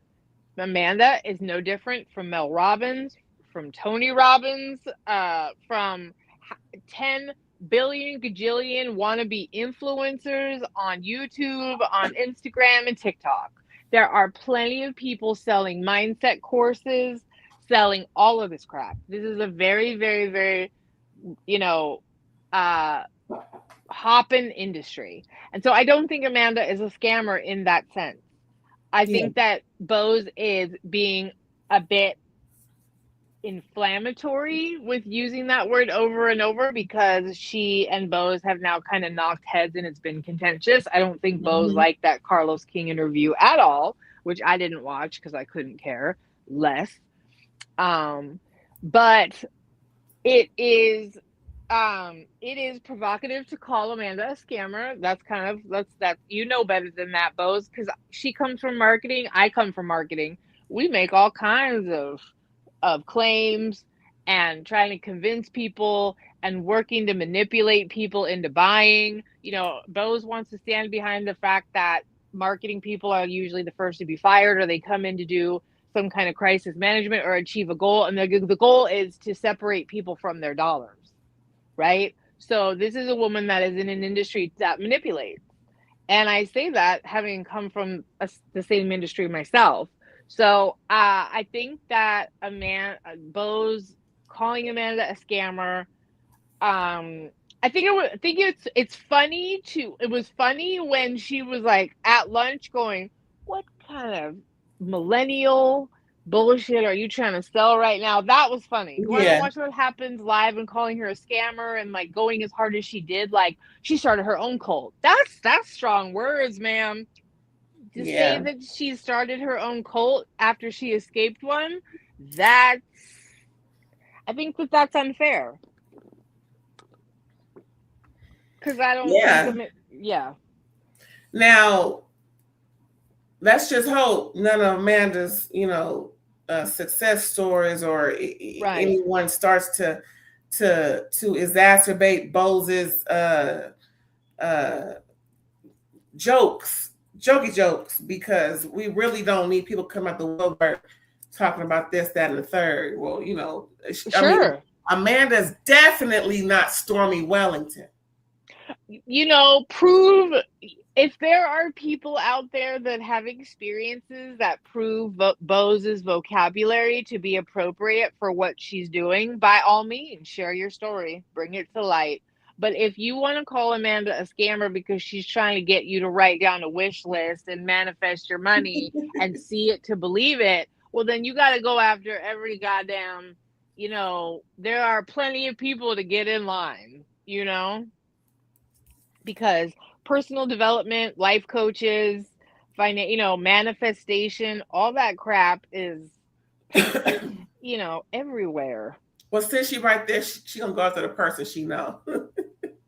Amanda is no different from Mel Robbins, from Tony Robbins, from 10 billion gajillion wannabe influencers on YouTube, on Instagram, and TikTok. There are plenty of people selling mindset courses, selling all of this crap. This is a very, very, very, you know, uh, hopping industry. And so I don't think Amanda is a scammer in that sense. I Yeah. think that Bose is being a bit inflammatory with using that word over and over because she and Bose have now kind of knocked heads and it's been contentious. I don't think Bose Mm-hmm. liked that Carlos King interview at all, which I didn't watch because I couldn't care less. But it is it is provocative to call Amanda a scammer. That's kind of that's you know better than that, Bose, because she comes from marketing. I come from marketing. We make all kinds of claims and trying to convince people and working to manipulate people into buying. You know, Bose wants to stand behind the fact that marketing people are usually the first to be fired or they come in to do some kind of crisis management or achieve a goal. And the goal is to separate people from their dollars, right? So this is a woman that is in an industry that manipulates. And I say that having come from the same industry myself. So I think that Bose calling Amanda a scammer. I think it's funny to. It was funny when she was like at lunch going, "What kind of millennial bullshit are you trying to sell right now?" That was funny. Go on and Yeah. watch what happens live and calling her a scammer and like going as hard as she did. Like she started her own cult. That's strong words, ma'am. To say Yeah. that she started her own cult after she escaped one, that's I think that that's unfair. Because I don't think Yeah. of it. Yeah. Now, let's just hope none of Amanda's, success stories or Right. anyone starts to exacerbate Bose's uh, jokey jokes, because we really don't need people coming out the woodwork talking about this, that, and the third. Well, I mean, Sure. Amanda's definitely not Stormy Wellington. Prove if there are people out there that have experiences that prove Bose's vocabulary to be appropriate for what she's doing, by all means, share your story, bring it to light. But if you want to call Amanda a scammer because she's trying to get you to write down a wish list and manifest your money and see it to believe it, well, then you got to go after every goddamn, there are plenty of people to get in line, because personal development, life coaches, manifestation, all that crap is, everywhere. Well, since she right there, she gonna go after the person she know.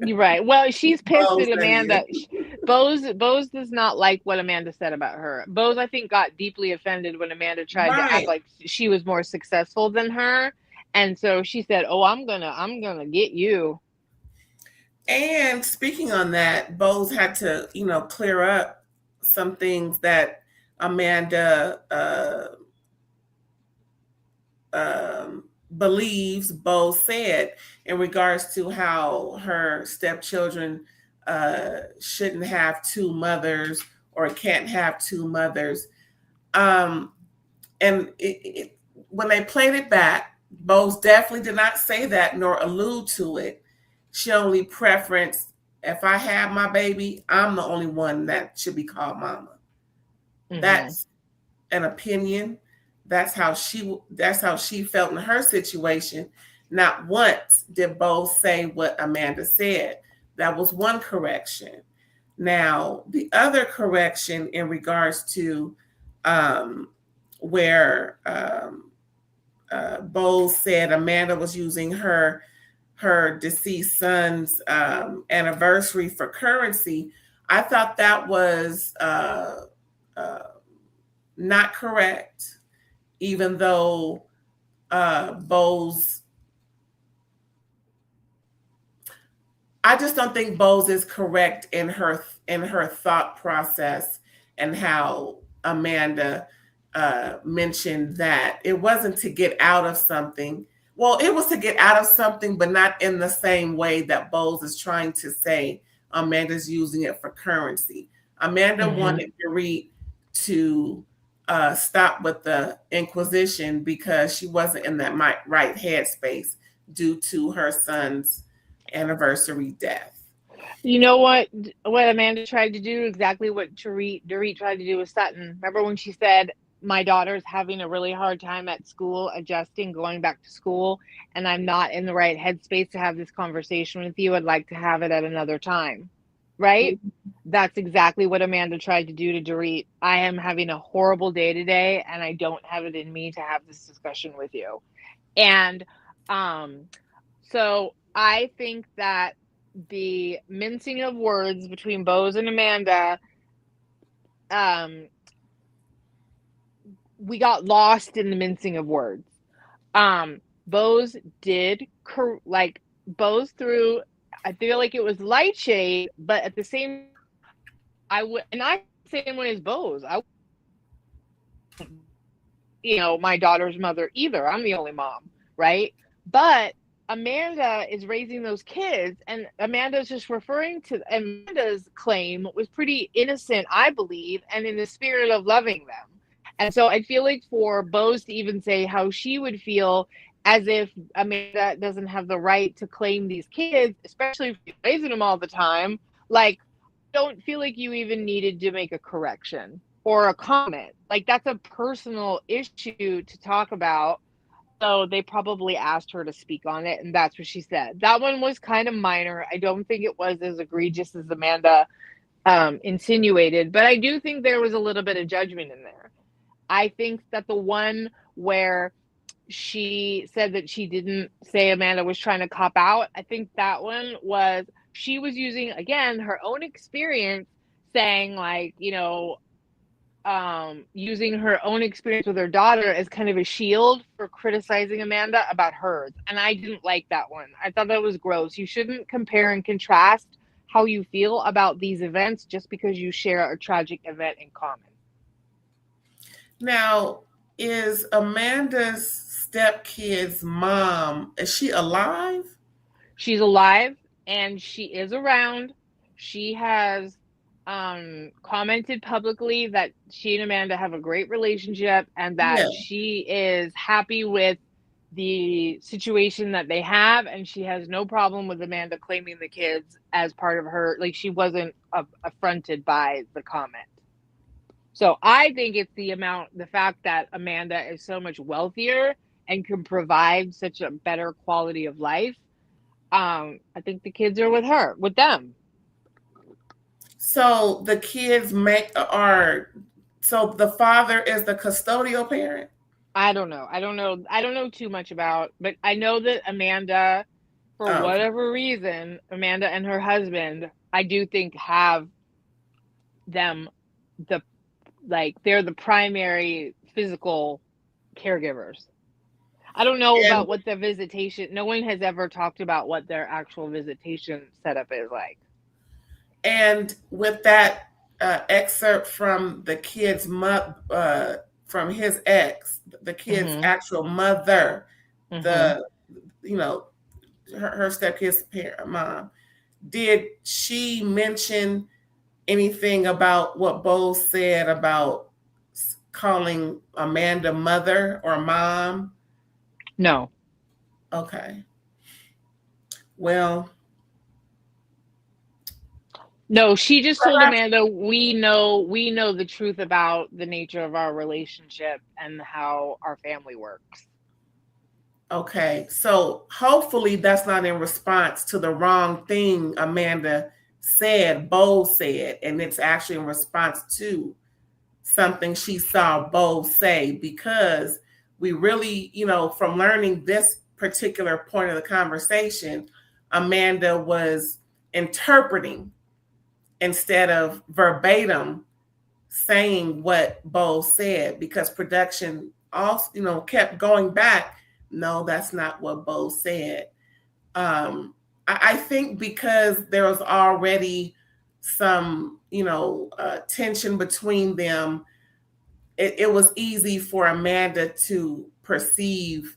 You're right. Well, she's pissed Bose at Amanda. is. Bose does not like what Amanda said about her. Bose, I think, got deeply offended when Amanda tried to act Right. like she was more successful than her, and so she said, "Oh, I'm gonna get you." And speaking on that, Bose had to, clear up some things that Amanda believes Bose said in regards to how her stepchildren shouldn't have two mothers or can't have two mothers. And when they played it back, Bose definitely did not say that nor allude to it. She only preferenced, if I have my baby, I'm the only one that should be called mama. Mm-hmm. That's an opinion. That's how she felt in her situation. Not once did Bose say what Amanda said. That was one correction. Now, the other correction in regards to where Bose said Amanda was using her deceased son's anniversary for currency, I thought that was not correct, even though Bose, I just don't think Bose is correct in her thought process and how Amanda mentioned that it wasn't to get out of something. Well, it was to get out of something, but not in the same way that Bose is trying to say Amanda's using it for currency. Amanda wanted Dorit to stop with the Inquisition because she wasn't in that right headspace due to her son's anniversary death. You know what Amanda tried to do? Exactly what Dorit tried to do with Sutton. Remember when she said, my daughter's having a really hard time at school, adjusting, going back to school, and I'm not in the right headspace to have this conversation with you. I'd like to have it at another time. Right? That's exactly what Amanda tried to do to Dorit. I am having a horrible day today, and I don't have it in me to have this discussion with you. And so I think that the mincing of words between Bose and Amanda, we got lost in the mincing of words. Bose did Bose threw, I feel like it was light shade, but at the same, I same way as Bose. My daughter's mother either. I'm the only mom, right? But Amanda is raising those kids, and Amanda's just referring to Amanda's claim was pretty innocent, I believe, and in the spirit of loving them. And so I feel like for Bose to even say how she would feel as if Amanda doesn't have the right to claim these kids, especially if you're raising them all the time, like, don't feel like you even needed to make a correction or a comment. Like, that's a personal issue to talk about. So they probably asked her to speak on it, and that's what she said. That one was kind of minor. I don't think it was as egregious as Amanda insinuated, but I do think there was a little bit of judgment in there. I think that the one where she said that she didn't say Amanda was trying to cop out, I think that one was, she was using, again, her own experience, saying, like, using her own experience with her daughter as kind of a shield for criticizing Amanda about hers. And I didn't like that one. I thought that was gross. You shouldn't compare and contrast how you feel about these events just because you share a tragic event in common. Now, is Amanda's stepkid's mom, is she alive? She's alive and she is around. She has commented publicly that she and Amanda have a great relationship and that she is happy with the situation that they have, and she has no problem with Amanda claiming the kids as part of her, like, she wasn't affronted by the comment. So I think it's the fact that Amanda is so much wealthier and can provide such a better quality of life. I think the kids are with them. So the kids so the father is the custodial parent? I don't know too much about, but I know that Amanda, for whatever reason, Amanda and her husband, I do think have them they're the primary physical caregivers. I don't know about what the visitation, no one has ever talked about what their actual visitation setup is like. And with that excerpt from the kid's from his ex, the kid's actual mother, her stepkid's mom, did she mention anything about what Bose said about calling Amanda mother or mom? No. Okay. Well. No, she just told Amanda, we know the truth about the nature of our relationship and how our family works. Okay. So hopefully that's not in response to the wrong thing Amanda said, Bose said, and it's actually in response to something she saw Bose say, because we really, from learning this particular point of the conversation, Amanda was interpreting instead of verbatim saying what Bose said, because production also, kept going back. No, that's not what Bose said. I think because there was already some, tension between them, it was easy for Amanda to perceive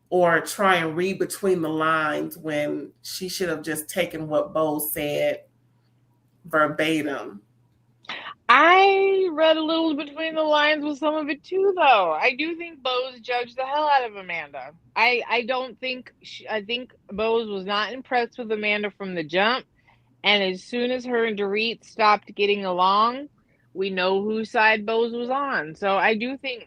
or try and read between the lines when she should have just taken what Bose said verbatim. I read a little between the lines with some of it too, though. I do think Bose judged the hell out of Amanda. I don't think I think Bose was not impressed with Amanda from the jump, and as soon as her and Dorit stopped getting along, we know whose side Bose was on. So I do think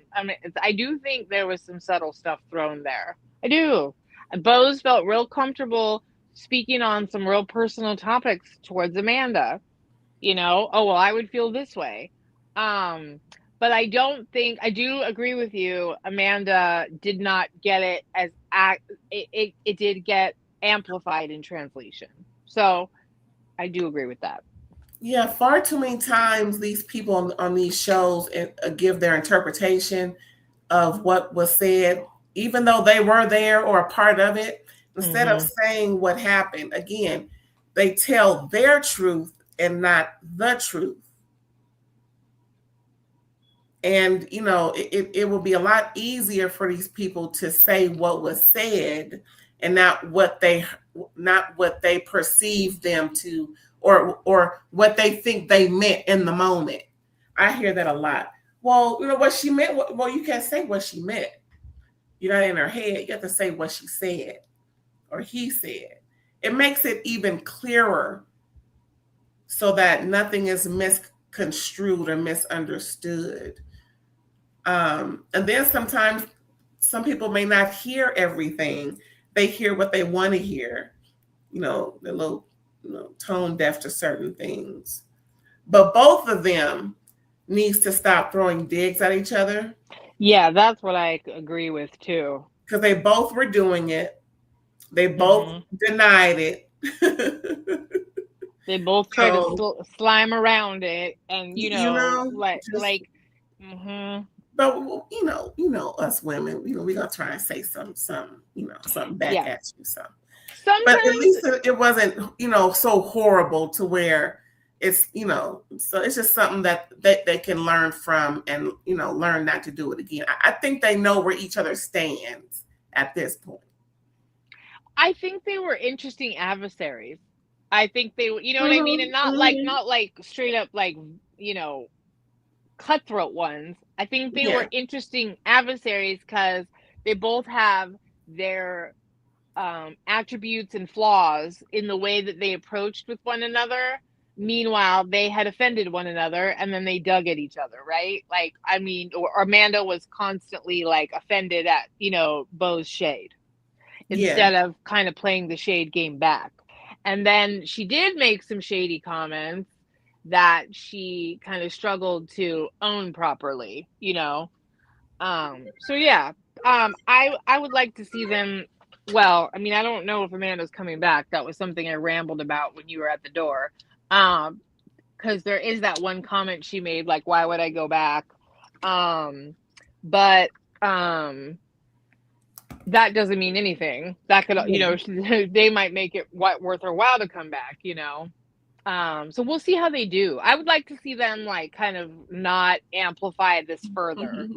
there was some subtle stuff thrown there. I do. Bose felt real comfortable speaking on some real personal topics towards Amanda. Oh, well, I would feel this way. But I do agree with you. Amanda did not get it as it did get amplified in translation. So I do agree with that. Yeah, far too many times these people on these shows give their interpretation of what was said, even though they were there or a part of it. Instead of saying what happened, again, they tell their truth and not the truth. And, it will be a lot easier for these people to say what was said and not what they perceive them to, or what they think they meant in the moment. I hear that a lot. Well, what she meant. Well, you can't say what she meant. You're not in her head. You have to say what she said or he said. It makes it even clearer so that nothing is misconstrued or misunderstood. And then sometimes some people may not hear everything. They hear what they want to hear. They're a little tone deaf to certain things. But both of them needs to stop throwing digs at each other. Yeah, that's what I agree with too. Because they both were doing it. They both denied it. They both tried to slime around it, and But us women, we're gonna try and say something back at you. So, sometimes, but at least it wasn't so horrible to where it's so it's just something that they can learn from and learn not to do it again. I think they know where each other stands at this point. I think they were interesting adversaries. I think they, what I mean, and not like straight up cutthroat ones. I think they were interesting adversaries because they both have their attributes and flaws in the way that they approached with one another. Meanwhile, they had offended one another and then they dug at each other, right? Or Amanda was constantly offended at, Bo's shade instead of kind of playing the shade game back. And then she did make some shady comments that she kind of struggled to own properly, So yeah, I would like to see them. Well, I mean, I don't know if Amanda's coming back. That was something I rambled about when you were at the door. Because there is that one comment she made, like, why would I go back? But that doesn't mean anything. That could, they might make it worth her while to come back, So we'll see how they do. I would like to see them kind of not amplify this further.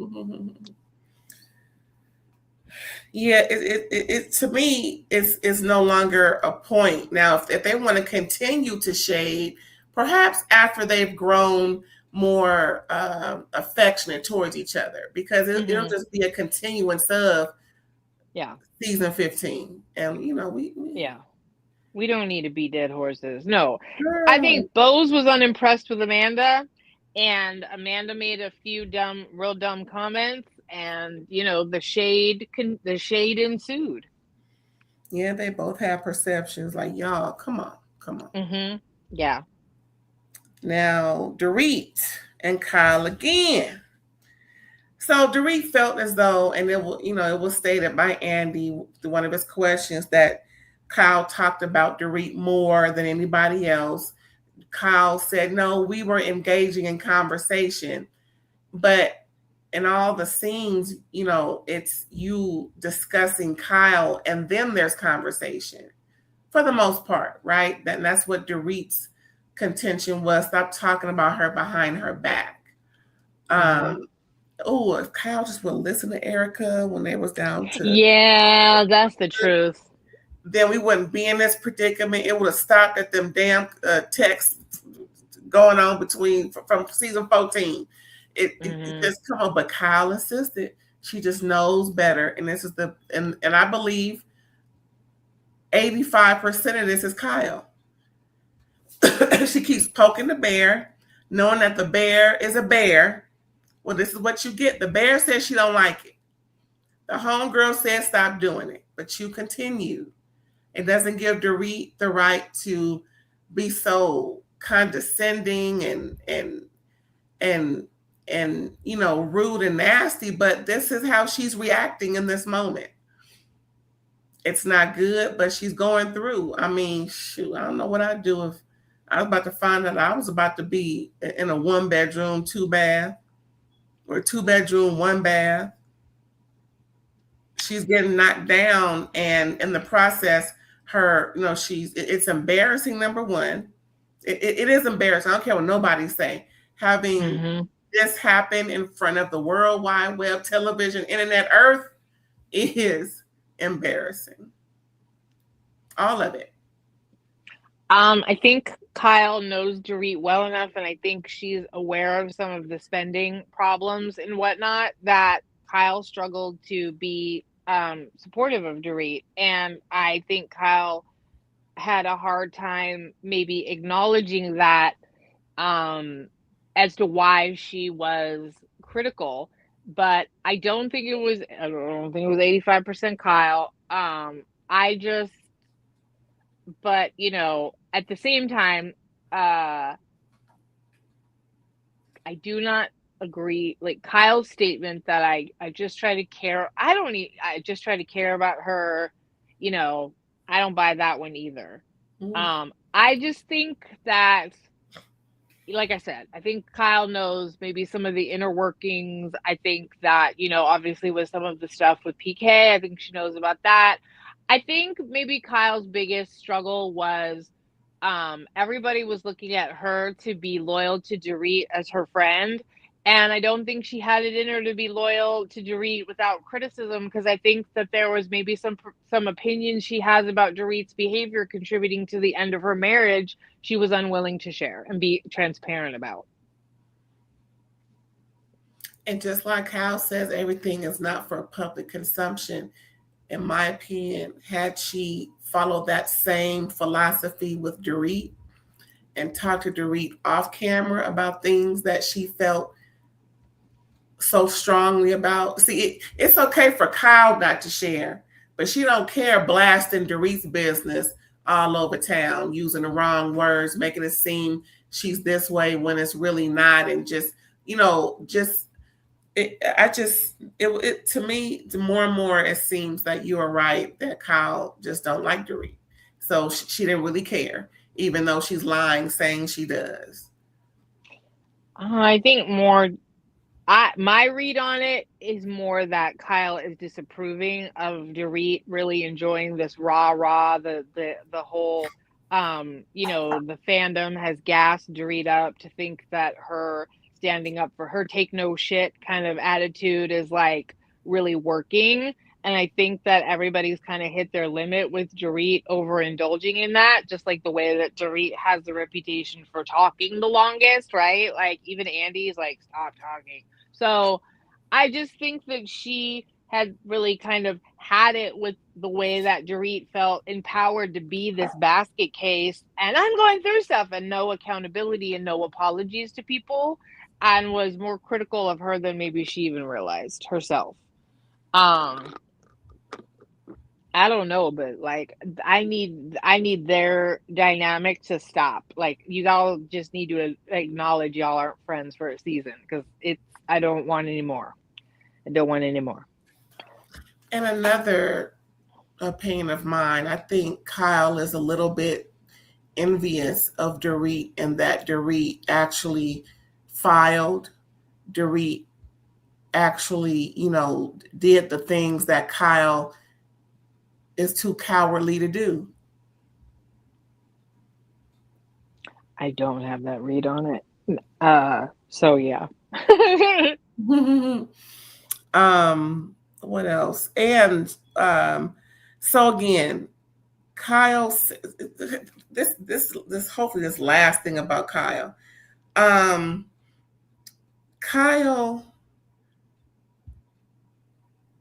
Yeah, it to me is no longer a point. Now, if they want to continue to shade, perhaps after they've grown more affectionate towards each other, because it'll just be a continuance of season 15. And we don't need to be dead horses. No. Girl. I think Bose was unimpressed with Amanda, and Amanda made a few real dumb comments, and the shade ensued. Yeah, they both have perceptions like, y'all, come on. Yeah. Now, Dorit and Kyle again. So Dorit felt as though, and it was stated by Andy, one of his questions, that Kyle talked about Dorit more than anybody else. Kyle said, no, we were engaging in conversation, but in all the scenes, it's you discussing Kyle, and then there's conversation for the most part, right? That's what Dorit's contention was. Stop talking about her behind her back. Oh, if Kyle just would listen to Erica when they was down to, Yeah, that's the truth. then we wouldn't be in this predicament. It would have stopped at them damn texts going on between from season 14. It just come on, but Kyle insisted. She just knows better, and this is and I believe 85% of this is Kyle. She keeps poking the bear, knowing that the bear is a bear. Well, this is what you get. The bear says she don't like it. The homegirl said stop doing it, but you continue. It doesn't give Dorit the right to be so condescending and rude and nasty, but this is how she's reacting in this moment. It's not good, but she's going through. I mean, shoot, I don't know what I'd do if I was about to find out I was about to be in a 1-bedroom, 2-bath, or 2-bedroom, 1-bath. She's getting knocked down, and in the process, it's embarrassing. Number one, it is embarrassing. I don't care what nobody's saying. Having this happen in front of the World Wide Web, television, internet, earth is embarrassing. All of it. I think Kyle knows Dorit well enough, and I think she's aware of some of the spending problems and whatnot, that Kyle struggled to be supportive of Dorit. And I think Kyle had a hard time maybe acknowledging that as to why she was critical. But I don't think it was 85% Kyle. But at the same time, I do not agree. Like Kyle's statement that I just try to care. I just try to care about her. I don't buy that one either. I just think that, like I said, I think Kyle knows maybe some of the inner workings. I think that, obviously with some of the stuff with PK, I think she knows about that. I think maybe Kyle's biggest struggle was everybody was looking at her to be loyal to Dorit as her friend. And I don't think she had it in her to be loyal to Dorit without criticism, because I think that there was maybe some opinions she has about Dorit's behavior contributing to the end of her marriage she was unwilling to share and be transparent about. And just like Kyle says, everything is not for public consumption. In my opinion, had she followed that same philosophy with Dorit and talked to Dorit off camera about things that she felt so strongly about. See, it's okay for Kyle not to share, but she don't care blasting Dorit's business all over town, using the wrong words, making it seem she's this way when it's really not, and just to me, the more and more it seems that you are right, that Kyle just don't like Dorit. So she didn't really care, even though she's lying, saying she does. I think my read on it is more that Kyle is disapproving of Dorit really enjoying this rah, the whole, the fandom has gassed Dorit up to think that her standing up for her take no shit kind of attitude is like really working. And I think that everybody's kind of hit their limit with Dorit overindulging in that, just like the way that Dorit has the reputation for talking the longest, right? Like even Andy's like, stop talking. So I just think that she had really kind of had it with the way that Dorit felt empowered to be this basket case, and I'm going through stuff, and no accountability and no apologies to people, and was more critical of her than maybe she even realized herself. I don't know, but like I need their dynamic to stop. Like you all just need to acknowledge y'all aren't friends for a season, because I don't want any more. I don't want any more. And another opinion of mine, I think Kyle is a little bit envious of Dorit, and that Dorit actually filed. Dorit actually, did the things that Kyle is too cowardly to do. I don't have that read on it. So yeah. What else? And so again, Kyle, this hopefully this last thing about Kyle. Kyle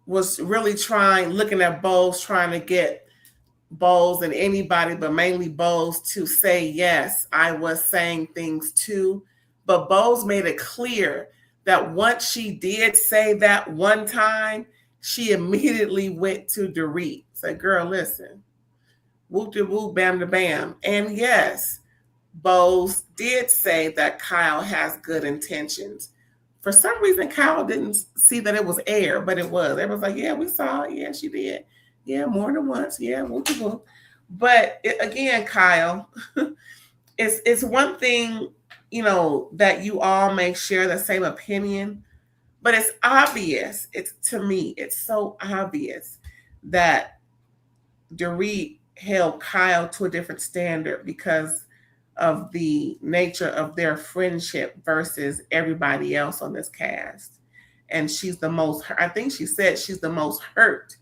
was really looking at Bowles, trying to get Bowles and anybody, but mainly Bowles, to say, yes, I was saying things too. But Bowles made it clear that once she did say that one time, she immediately went to Dorit. Said, girl, listen, whoop de whoop, bam de bam. And yes, Bowles did say that Kyle has good intentions. For some reason, Kyle didn't see that it was air, but it was. Everyone's like, yeah, we saw it. Yeah, she did. Yeah, more than once. Yeah, whoop de whoop. But again, Kyle, it's one thing, that you all may share the same opinion, but it's obvious. To me, it's so obvious that Dorit held Kyle to a different standard because of the nature of their friendship versus everybody else on this cast. And I think she said she's the most hurt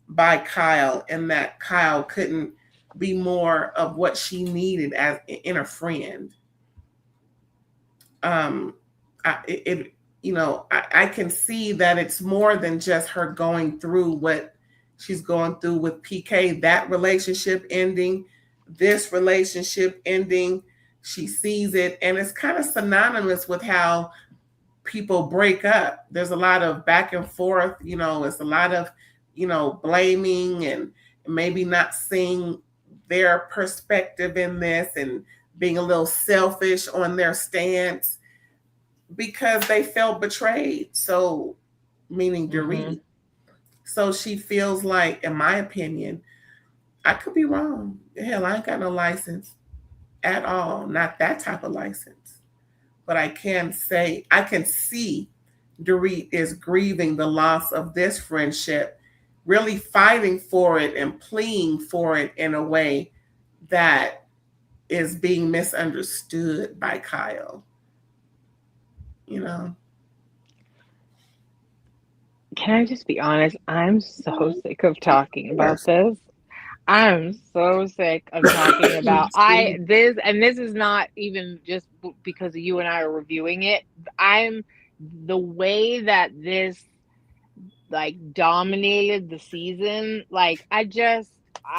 by Kyle, and that Kyle couldn't be more of what she needed as in a friend. I can see that it's more than just her going through what she's going through with PK, that relationship ending, this relationship ending. She sees it, and it's kind of synonymous with how people break up. There's a lot of back and forth, it's a lot of, blaming and maybe not seeing their perspective in this, and being a little selfish on their stance because they felt betrayed. So, meaning Dorit. Mm-hmm. So she feels like, in my opinion, I could be wrong. Hell, I ain't got no license at all. Not that type of license. But I can see Dorit is grieving the loss of this friendship, really fighting for it and pleading for it in a way that is being misunderstood by Kyle. Can I just be honest? I'm so sick of talking about this. I'm so sick of talking about this is not even just because you and I are reviewing it. The way that this dominated the season.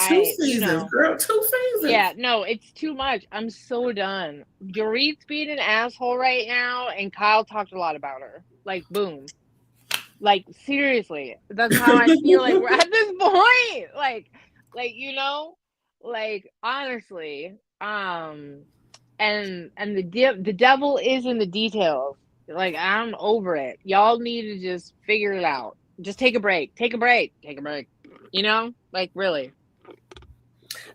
Two seasons, girl. 2 seasons. Yeah, no, it's too much. I'm so done. Dorit's being an asshole right now, and Kyle talked a lot about her. Boom. Seriously, that's how I feel like we're at this point. Honestly, and the devil is in the details. I'm over it. Y'all need to just figure it out. Just take a break. Really.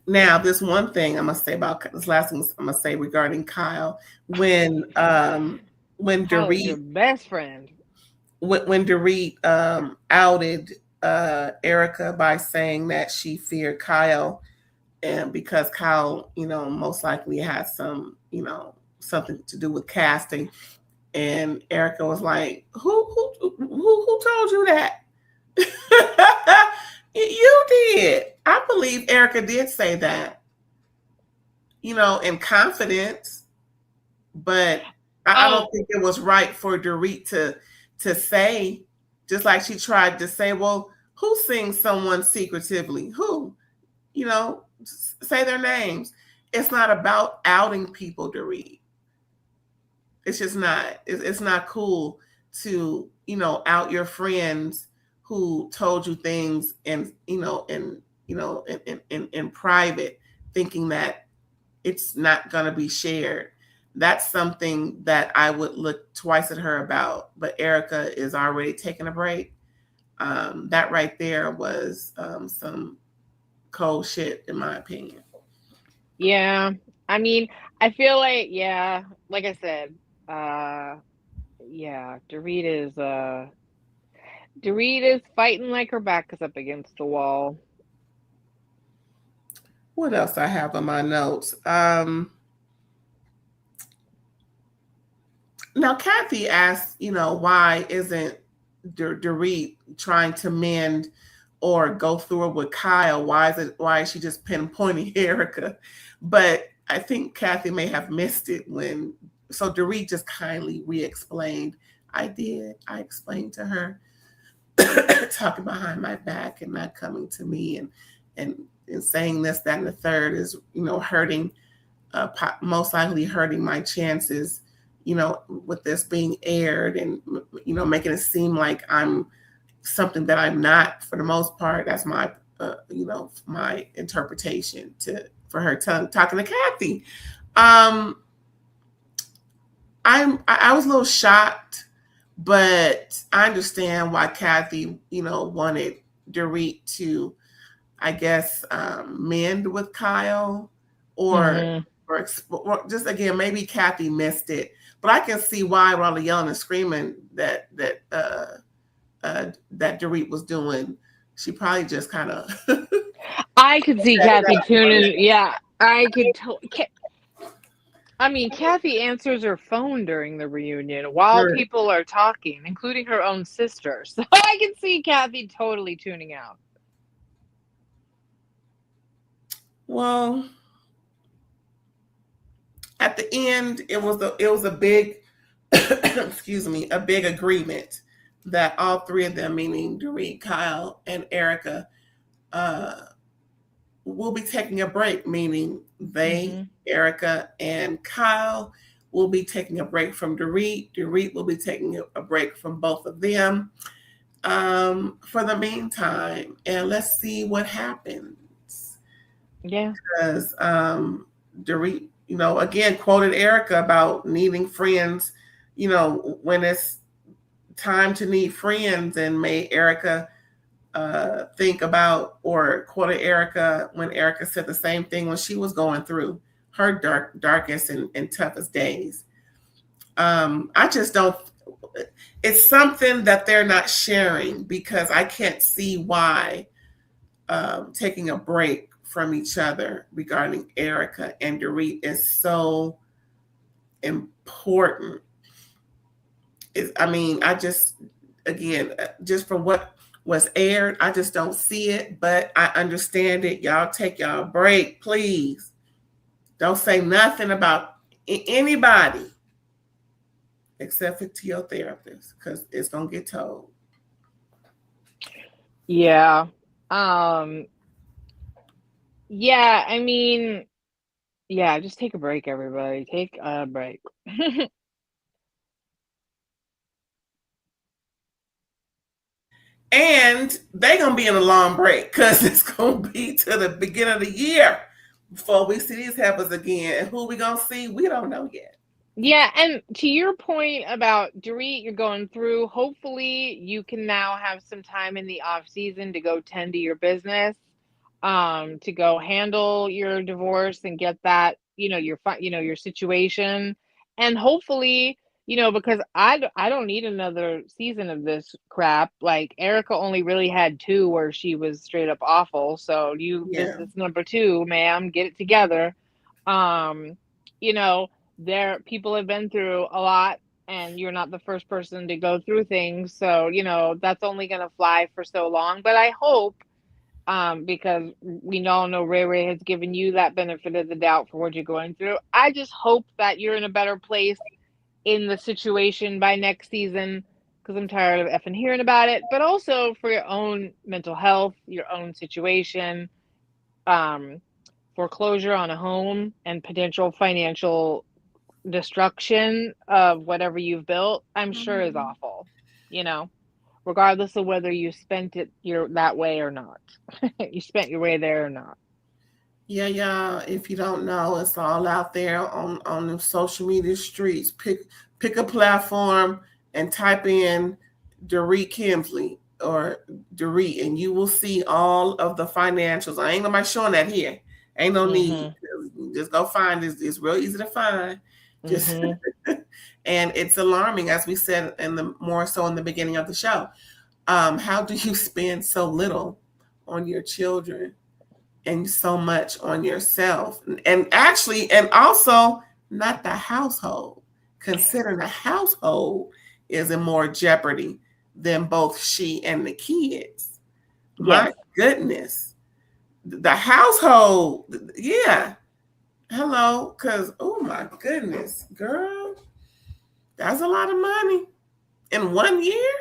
Now, this one thing I'm gonna say about this last thing I'm gonna say regarding Kyle, when Kyle's your best friend. When Dorit outed Erica by saying that she feared Kyle, and because Kyle, most likely had some, something to do with casting, and Erica was like, "Who told you that?" You did. I believe Erica did say that, in confidence, but I don't think it was right for Dorit to say, just like she tried to say, well, who sings someone secretively? Who? Say their names. It's not about outing people, Dorit. It's just not. It's not cool to, out your friends who told you things in private, thinking that it's not going to be shared. That's something that I would look twice at her about. But Erica is already taking a break. That right there was some cold shit, in my opinion. Yeah. I mean, I feel like, like I said, Dorit is fighting like her back is up against the wall. What else I have on my notes? Now, Kathy asked, why isn't Dorit trying to mend or go through it with Kyle? Why is she just pinpointing Erica? But I think Kathy may have missed it so Dorit just kindly re-explained. I did. I explained to her, talking behind my back and not coming to me and saying this, that, and the third is, hurting, most likely hurting my chances, with this being aired and, making it seem like I'm something that I'm not for the most part. That's my, my interpretation for her talking to Kathy. I was a little shocked, but I understand why Kathy, wanted Dorit to, I guess, mend with Kyle, or just again, maybe Kathy missed it. But I can see why, while the yelling and screaming that Dorit was doing, she probably just kind of. I could see Kathy tuning. Yeah, I could. I mean, Kathy answers her phone during the reunion while people are talking, including her own sister. So I can see Kathy totally tuning out. Well, at the end, it was a big, excuse me, a big agreement that all three of them, meaning Dorit, Kyle, and Erica, will be taking a break, meaning they, Erica, and Kyle will be taking a break from Dorit. Dorit will be taking a break from both of them for the meantime. And let's see what happens. Yeah. Because Dorit, again, quoted Erica about needing friends, when it's time to need friends, and made Erica think about, or quoted Erica when Erica said the same thing when she was going through her darkest and toughest days. I just don't, it's something that they're not sharing, because I can't see why taking a break from each other regarding Erica and Dorit is so important. I just, again, just from what was aired, I just don't see it, but I understand it. Y'all take y'all break, please. Don't say nothing about anybody except for to your therapist, because it's gonna get told. Yeah. Yeah, I mean, yeah, just take a break, everybody. Take a break. And they're gonna be in a long break, because it's gonna be to the beginning of the year before we see these heifers again. And who we gonna see, we don't know yet. Yeah, and to your point about Dorit, you're going through, hopefully you can now have some time in the off season to go tend to your business, to go handle your divorce and get that, your situation. And hopefully, because I don't need another season of this crap. Like, Erica only really had 2 where she was straight up awful. So this is number 2, ma'am, get it together. You know, people have been through a lot, and you're not the first person to go through things. So, that's only going to fly for so long. But I hope, because we all know Ray Ray has given you that benefit of the doubt for what you're going through. I just hope that you're in a better place in the situation by next season, because I'm tired of effing hearing about it. But also for your own mental health, your own situation, foreclosure on a home and potential financial destruction of whatever you've built, I'm sure is awful, regardless of whether you spent it that way or not. You spent your way there or not. Yeah. If you don't know, it's all out there on the social media streets. Pick a platform and type in Dorit Kemsley or Dorit, and you will see all of the financials. I ain't nobody showing that here. Ain't no need. Just go find it. It's real easy to find. Just and it's alarming, as we said more so in the beginning of the show. How do you spend so little on your children and so much on yourself, and also not the household? considering the household is in more jeopardy than both she and the kids. My Yes. goodness. The household, yeah. Hello, because, oh my goodness, girl, that's a lot of money in 1 year.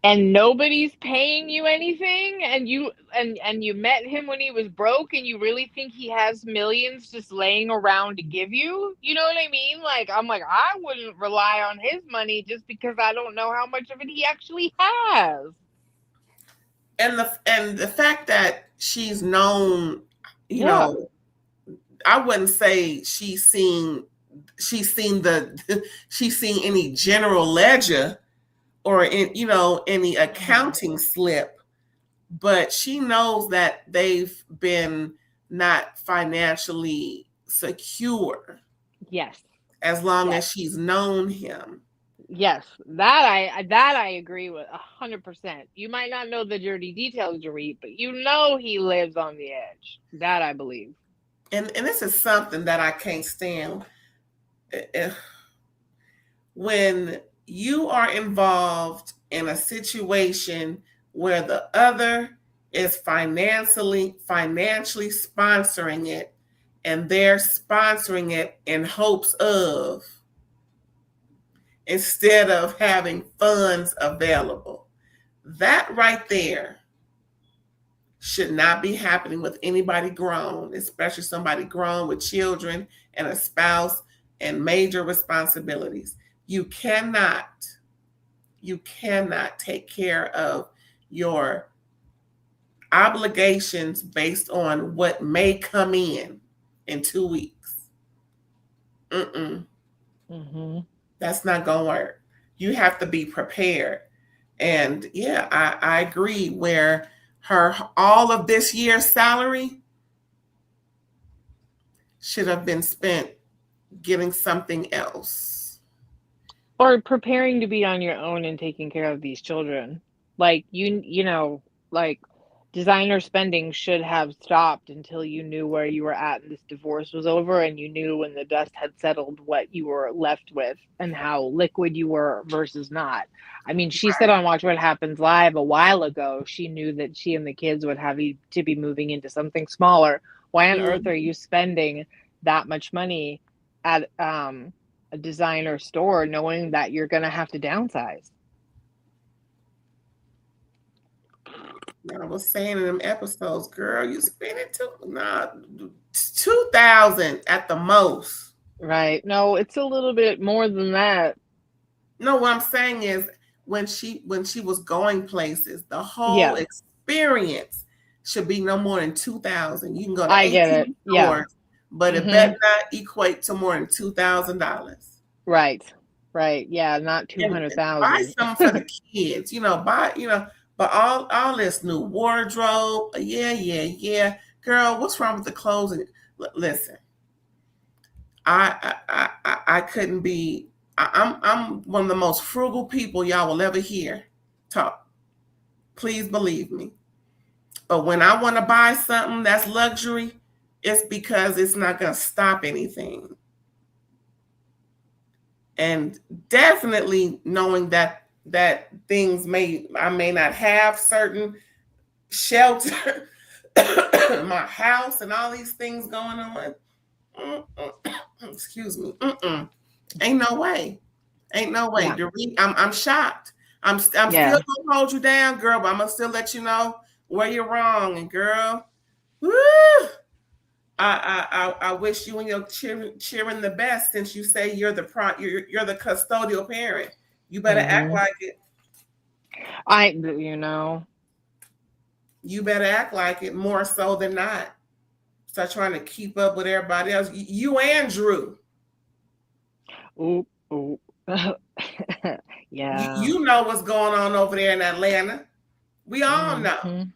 And nobody's paying you anything, and you met him when he was broke, and you really think he has millions just laying around to give you? You know what I mean? Like, I'm like, I wouldn't rely on his money just because I don't know how much of it he actually has. And the fact that she's known, you Yeah. know, I wouldn't say she's seen the she's seen any general ledger or any accounting slip, but she knows that they've been not financially secure Yes. as long Yes. as she's known him. Yes, that I agree with 100%. You might not know the dirty details, Dorit, but you know he lives on the edge. That I believe. And this is something that I can't stand. When you are involved in a situation where the other is financially sponsoring it, and they're sponsoring it in hopes of, instead of having funds available, that right there should not be happening with anybody grown, especially somebody grown with children and a spouse and major responsibilities. You cannot take care of your obligations based on what may come in 2 weeks. Mm-hmm. That's not going to work. You have to be prepared. And yeah, I agree where all of this year's salary should have been spent getting something else. Or preparing to be on your own and taking care of these children. Like like designer spending should have stopped until you knew where you were at and this divorce was over, and you knew when the dust had settled what you were left with and how liquid you were versus not. I mean, she said on Watch What Happens Live a while ago, she knew that she and the kids would have to be moving into something smaller. Why on earth are you spending that much money at a designer store knowing that you're going to have to downsize? I was saying in them episodes, girl, you spending 2,000 at the most. Right. No, it's a little bit more than that. No, what I'm saying is when she was going places, the whole experience should be no more than 2,000. You can go to I get 18 it. Yeah. but it better not equate to more than $2,000. Right. Right. Yeah, not And 200,000. buy something for the kids. But all this new wardrobe. Yeah. Girl, what's wrong with the clothes? Listen, I couldn't be. I'm one of the most frugal people y'all will ever hear talk. Please believe me. But when I want to buy something that's luxury, it's because it's not going to stop anything. And definitely knowing that things I may not have certain shelter, my house, and all these things going on. Excuse me. Ain't no way. Yeah. I'm shocked. I'm still gonna hold you down, girl, but I'm gonna still let you know where you're wrong. And girl, woo, I wish you and your children the best, since you say you're the custodial parent. You better act like it. You better act like it more so than not. Start trying to keep up with everybody else. You and Drew. Ooh. Yeah. You know what's going on over there in Atlanta. We all know.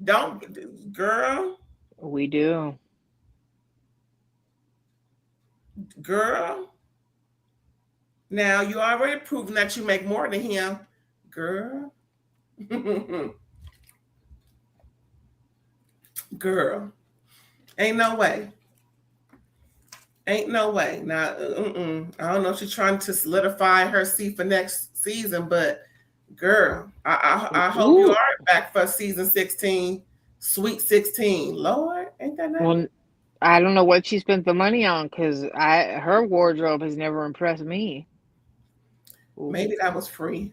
Don't, girl. We do. Girl. Now you already proven that you make more than him. Girl. Girl. Ain't no way. Ain't no way. Now, I don't know if she's trying to solidify her seat for next season, but girl, I hope you Ooh. are back for season 16, Sweet 16. Lord, ain't that nice? Well, I don't know what she spent the money on because her wardrobe has never impressed me. Ooh, Maybe that was free.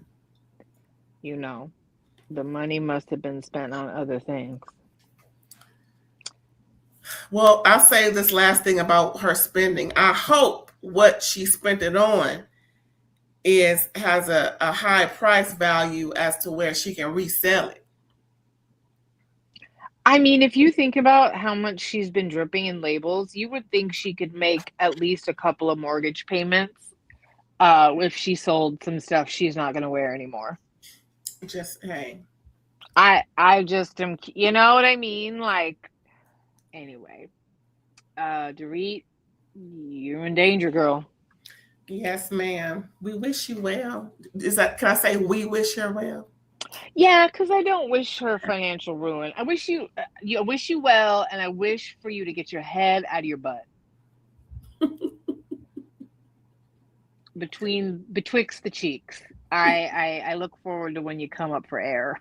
you know, the money must have been spent on other things. Well, I'll say this last thing about her spending. I hope what she spent it on has a high price value as to where she can resell it. I mean, if you think about how much she's been dripping in labels, you would think she could make at least a couple of mortgage payments if she sold some stuff she's not going to wear anymore. Just hey. I just am, you know what I mean? Like, anyway, Dorit, you're in danger, girl. Yes, ma'am. We wish you well. Can I say we wish her well? Yeah, because I don't wish her financial ruin. I wish I wish you well, and I wish for you to get your head out of your butt. Betwixt the cheeks. I look forward to when you come up for air.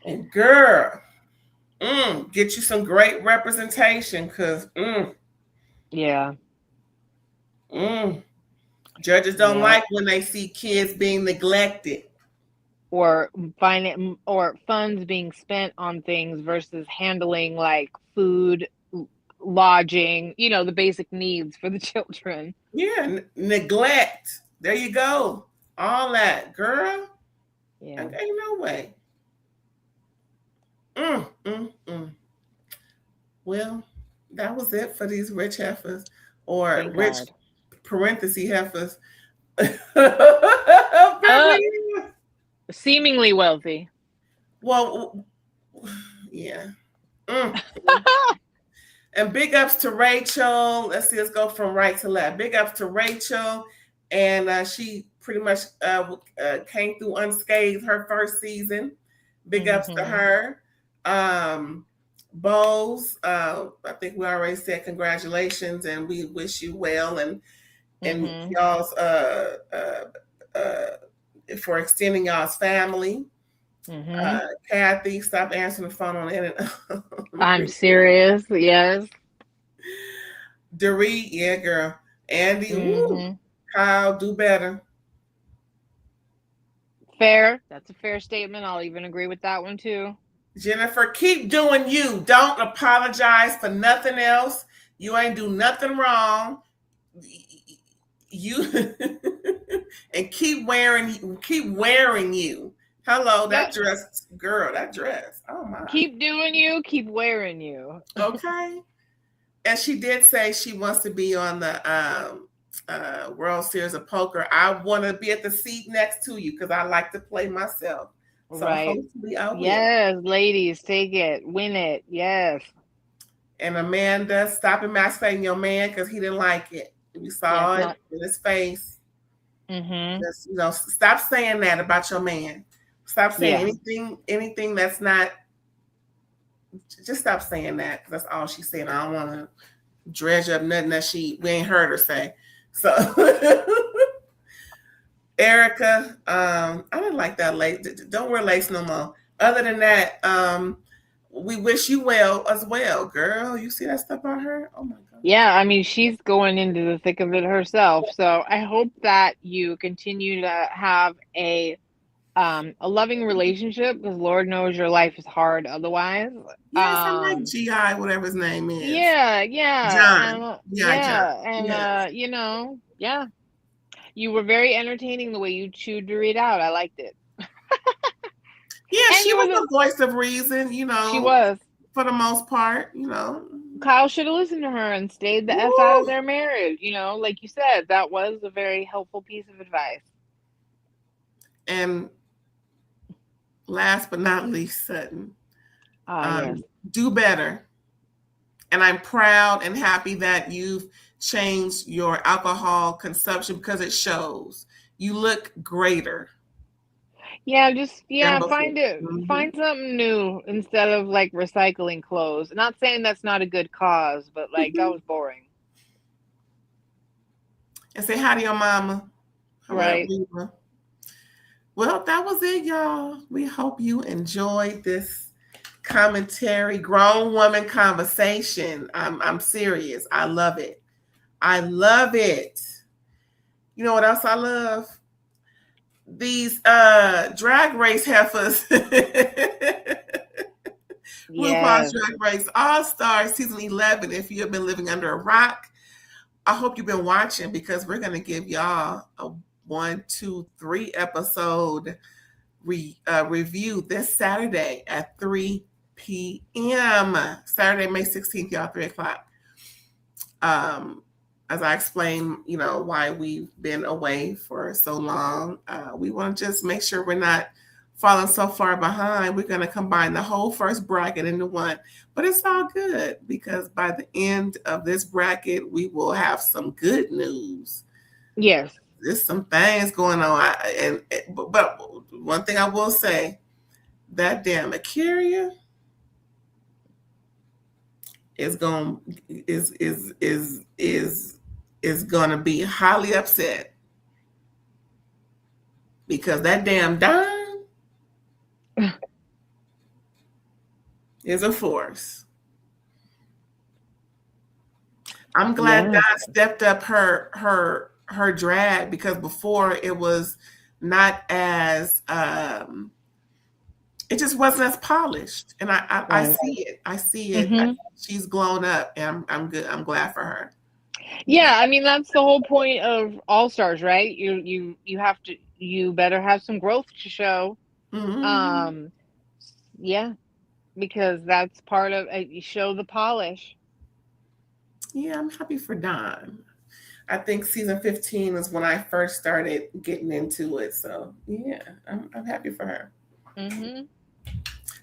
And girl, get you some great representation, cause Yeah. Judges don't Yeah. like when they see kids being neglected. Or funds being spent on things versus handling like food, lodging, the basic needs for the children. Yeah, neglect. There you go. All that, girl. Yeah. Ain't no way. Well, that was it for these rich heifers, or Thank rich God. parenthesis heifers. Seemingly wealthy. Well, yeah. And big ups to Rachel. Let's see, let's go from right to left. Big ups to Rachel. And she pretty much came through unscathed her first season. Big ups to her. Bose, I think we already said congratulations and we wish you well and y'all's for extending y'all's family. Kathy, stop answering the phone on the internet. I'm serious. Yes. Dorit, yeah, girl. Andy, woo. Kyle, do better. Fair. That's a fair statement. I'll even agree with that one too. Jennifer, keep doing you. Don't apologize for nothing else. You ain't do nothing wrong. You and keep wearing you. Hello, that dress, girl, that dress. Oh my. Keep doing you, keep wearing you. Okay. And she did say she wants to be on the World Series of Poker. I want to be at the seat next to you because I like to play myself. So right. Hopefully I will. Yes, ladies, take it. Win it. Yes. And Amanda, stop emasculating your man because he didn't like it. We saw it in his face. Just, stop saying that about your man. Stop saying anything that's not. Just stop saying that. That's all she's saying. I don't want to dredge up nothing that we ain't heard her say. So, Erica, I didn't like that lace. Don't wear lace no more. Other than that, we wish you well as well, girl. You see that stuff on her? Oh my God. Yeah, I mean, she's going into the thick of it herself. So I hope that you continue to have a loving relationship because Lord knows your life is hard otherwise. Yes, I like GI, whatever his name is. Yeah. John. John. And you were very entertaining the way you chewed to read out. I liked it. Yeah, she was the voice of reason, She was. For the most part, Kyle should have listened to her and stayed the F out of their marriage. Like you said, that was a very helpful piece of advice. And last but not least, Sutton, yes. do better. And I'm proud and happy that you've changed your alcohol consumption because it shows. You look greater. Yeah, find something new instead of like recycling clothes. Not saying that's not a good cause, but like that was boring. And say hi to your mama. All right, Right. well, that was it, y'all. We hope you enjoyed this commentary, grown woman conversation. I'm serious. I love it. I love it. You know what else I love? These drag race heifers. RuPaul's Yes. Drag Race All Stars season 11. If you have been living under a rock, I hope you've been watching because we're going to give y'all a 1, 2, 3 episode review this Saturday at 3 p.m. Saturday, May 16th, y'all, 3 o'clock. As I explained, why we've been away for so long. We want to just make sure we're not falling so far behind. We're going to combine the whole first bracket into one. But it's all good because by the end of this bracket, we will have some good news. Yes. There's some things going on. But one thing I will say, that damn Akira is going to be highly upset because that damn Don is a force. I'm glad Don stepped up her drag because before it was not as it just wasn't as polished, and I see it. I see it. Mm-hmm. She's grown up, and I'm good. I'm glad for her. Yeah, I mean that's the whole point of All Stars, right? You better have some growth to show. Mm-hmm. Yeah, because that's part of you show the polish. Yeah, I'm happy for Don. I think season 15 is when I first started getting into it. So yeah, I'm happy for her. Mm-hmm.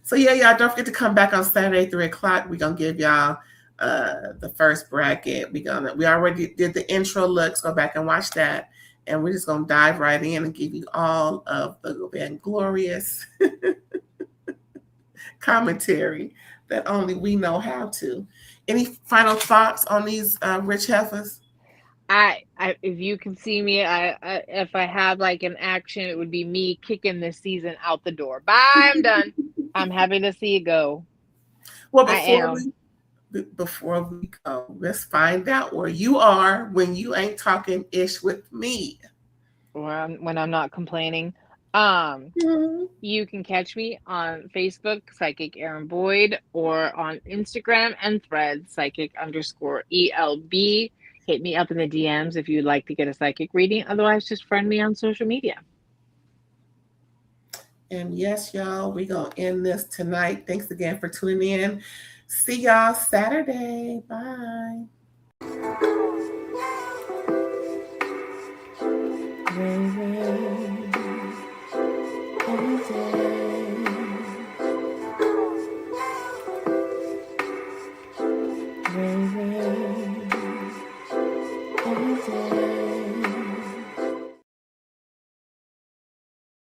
So yeah, y'all don't forget to come back on Saturday, 3 o'clock. We're gonna give y'all the first bracket. We already did the intro looks. Go back and watch that. And we're just gonna dive right in and give you all of the vainglorious commentary that only we know how to. Any final thoughts on these rich heifers? If you can see me, if I had like an action, it would be me kicking this season out the door. Bye, I'm done. I'm happy to see it go. Well, before we go, let's find out where you are when you ain't talking ish with me. When I'm not complaining. You can catch me on Facebook, Psychic Aaron Boyd, or on Instagram and Threads, Psychic_ELB. Hit me up in the DMs if you'd like to get a psychic reading. Otherwise, just friend me on social media. And yes, y'all, we're going to end this tonight. Thanks again for tuning in. See y'all Saturday. Bye.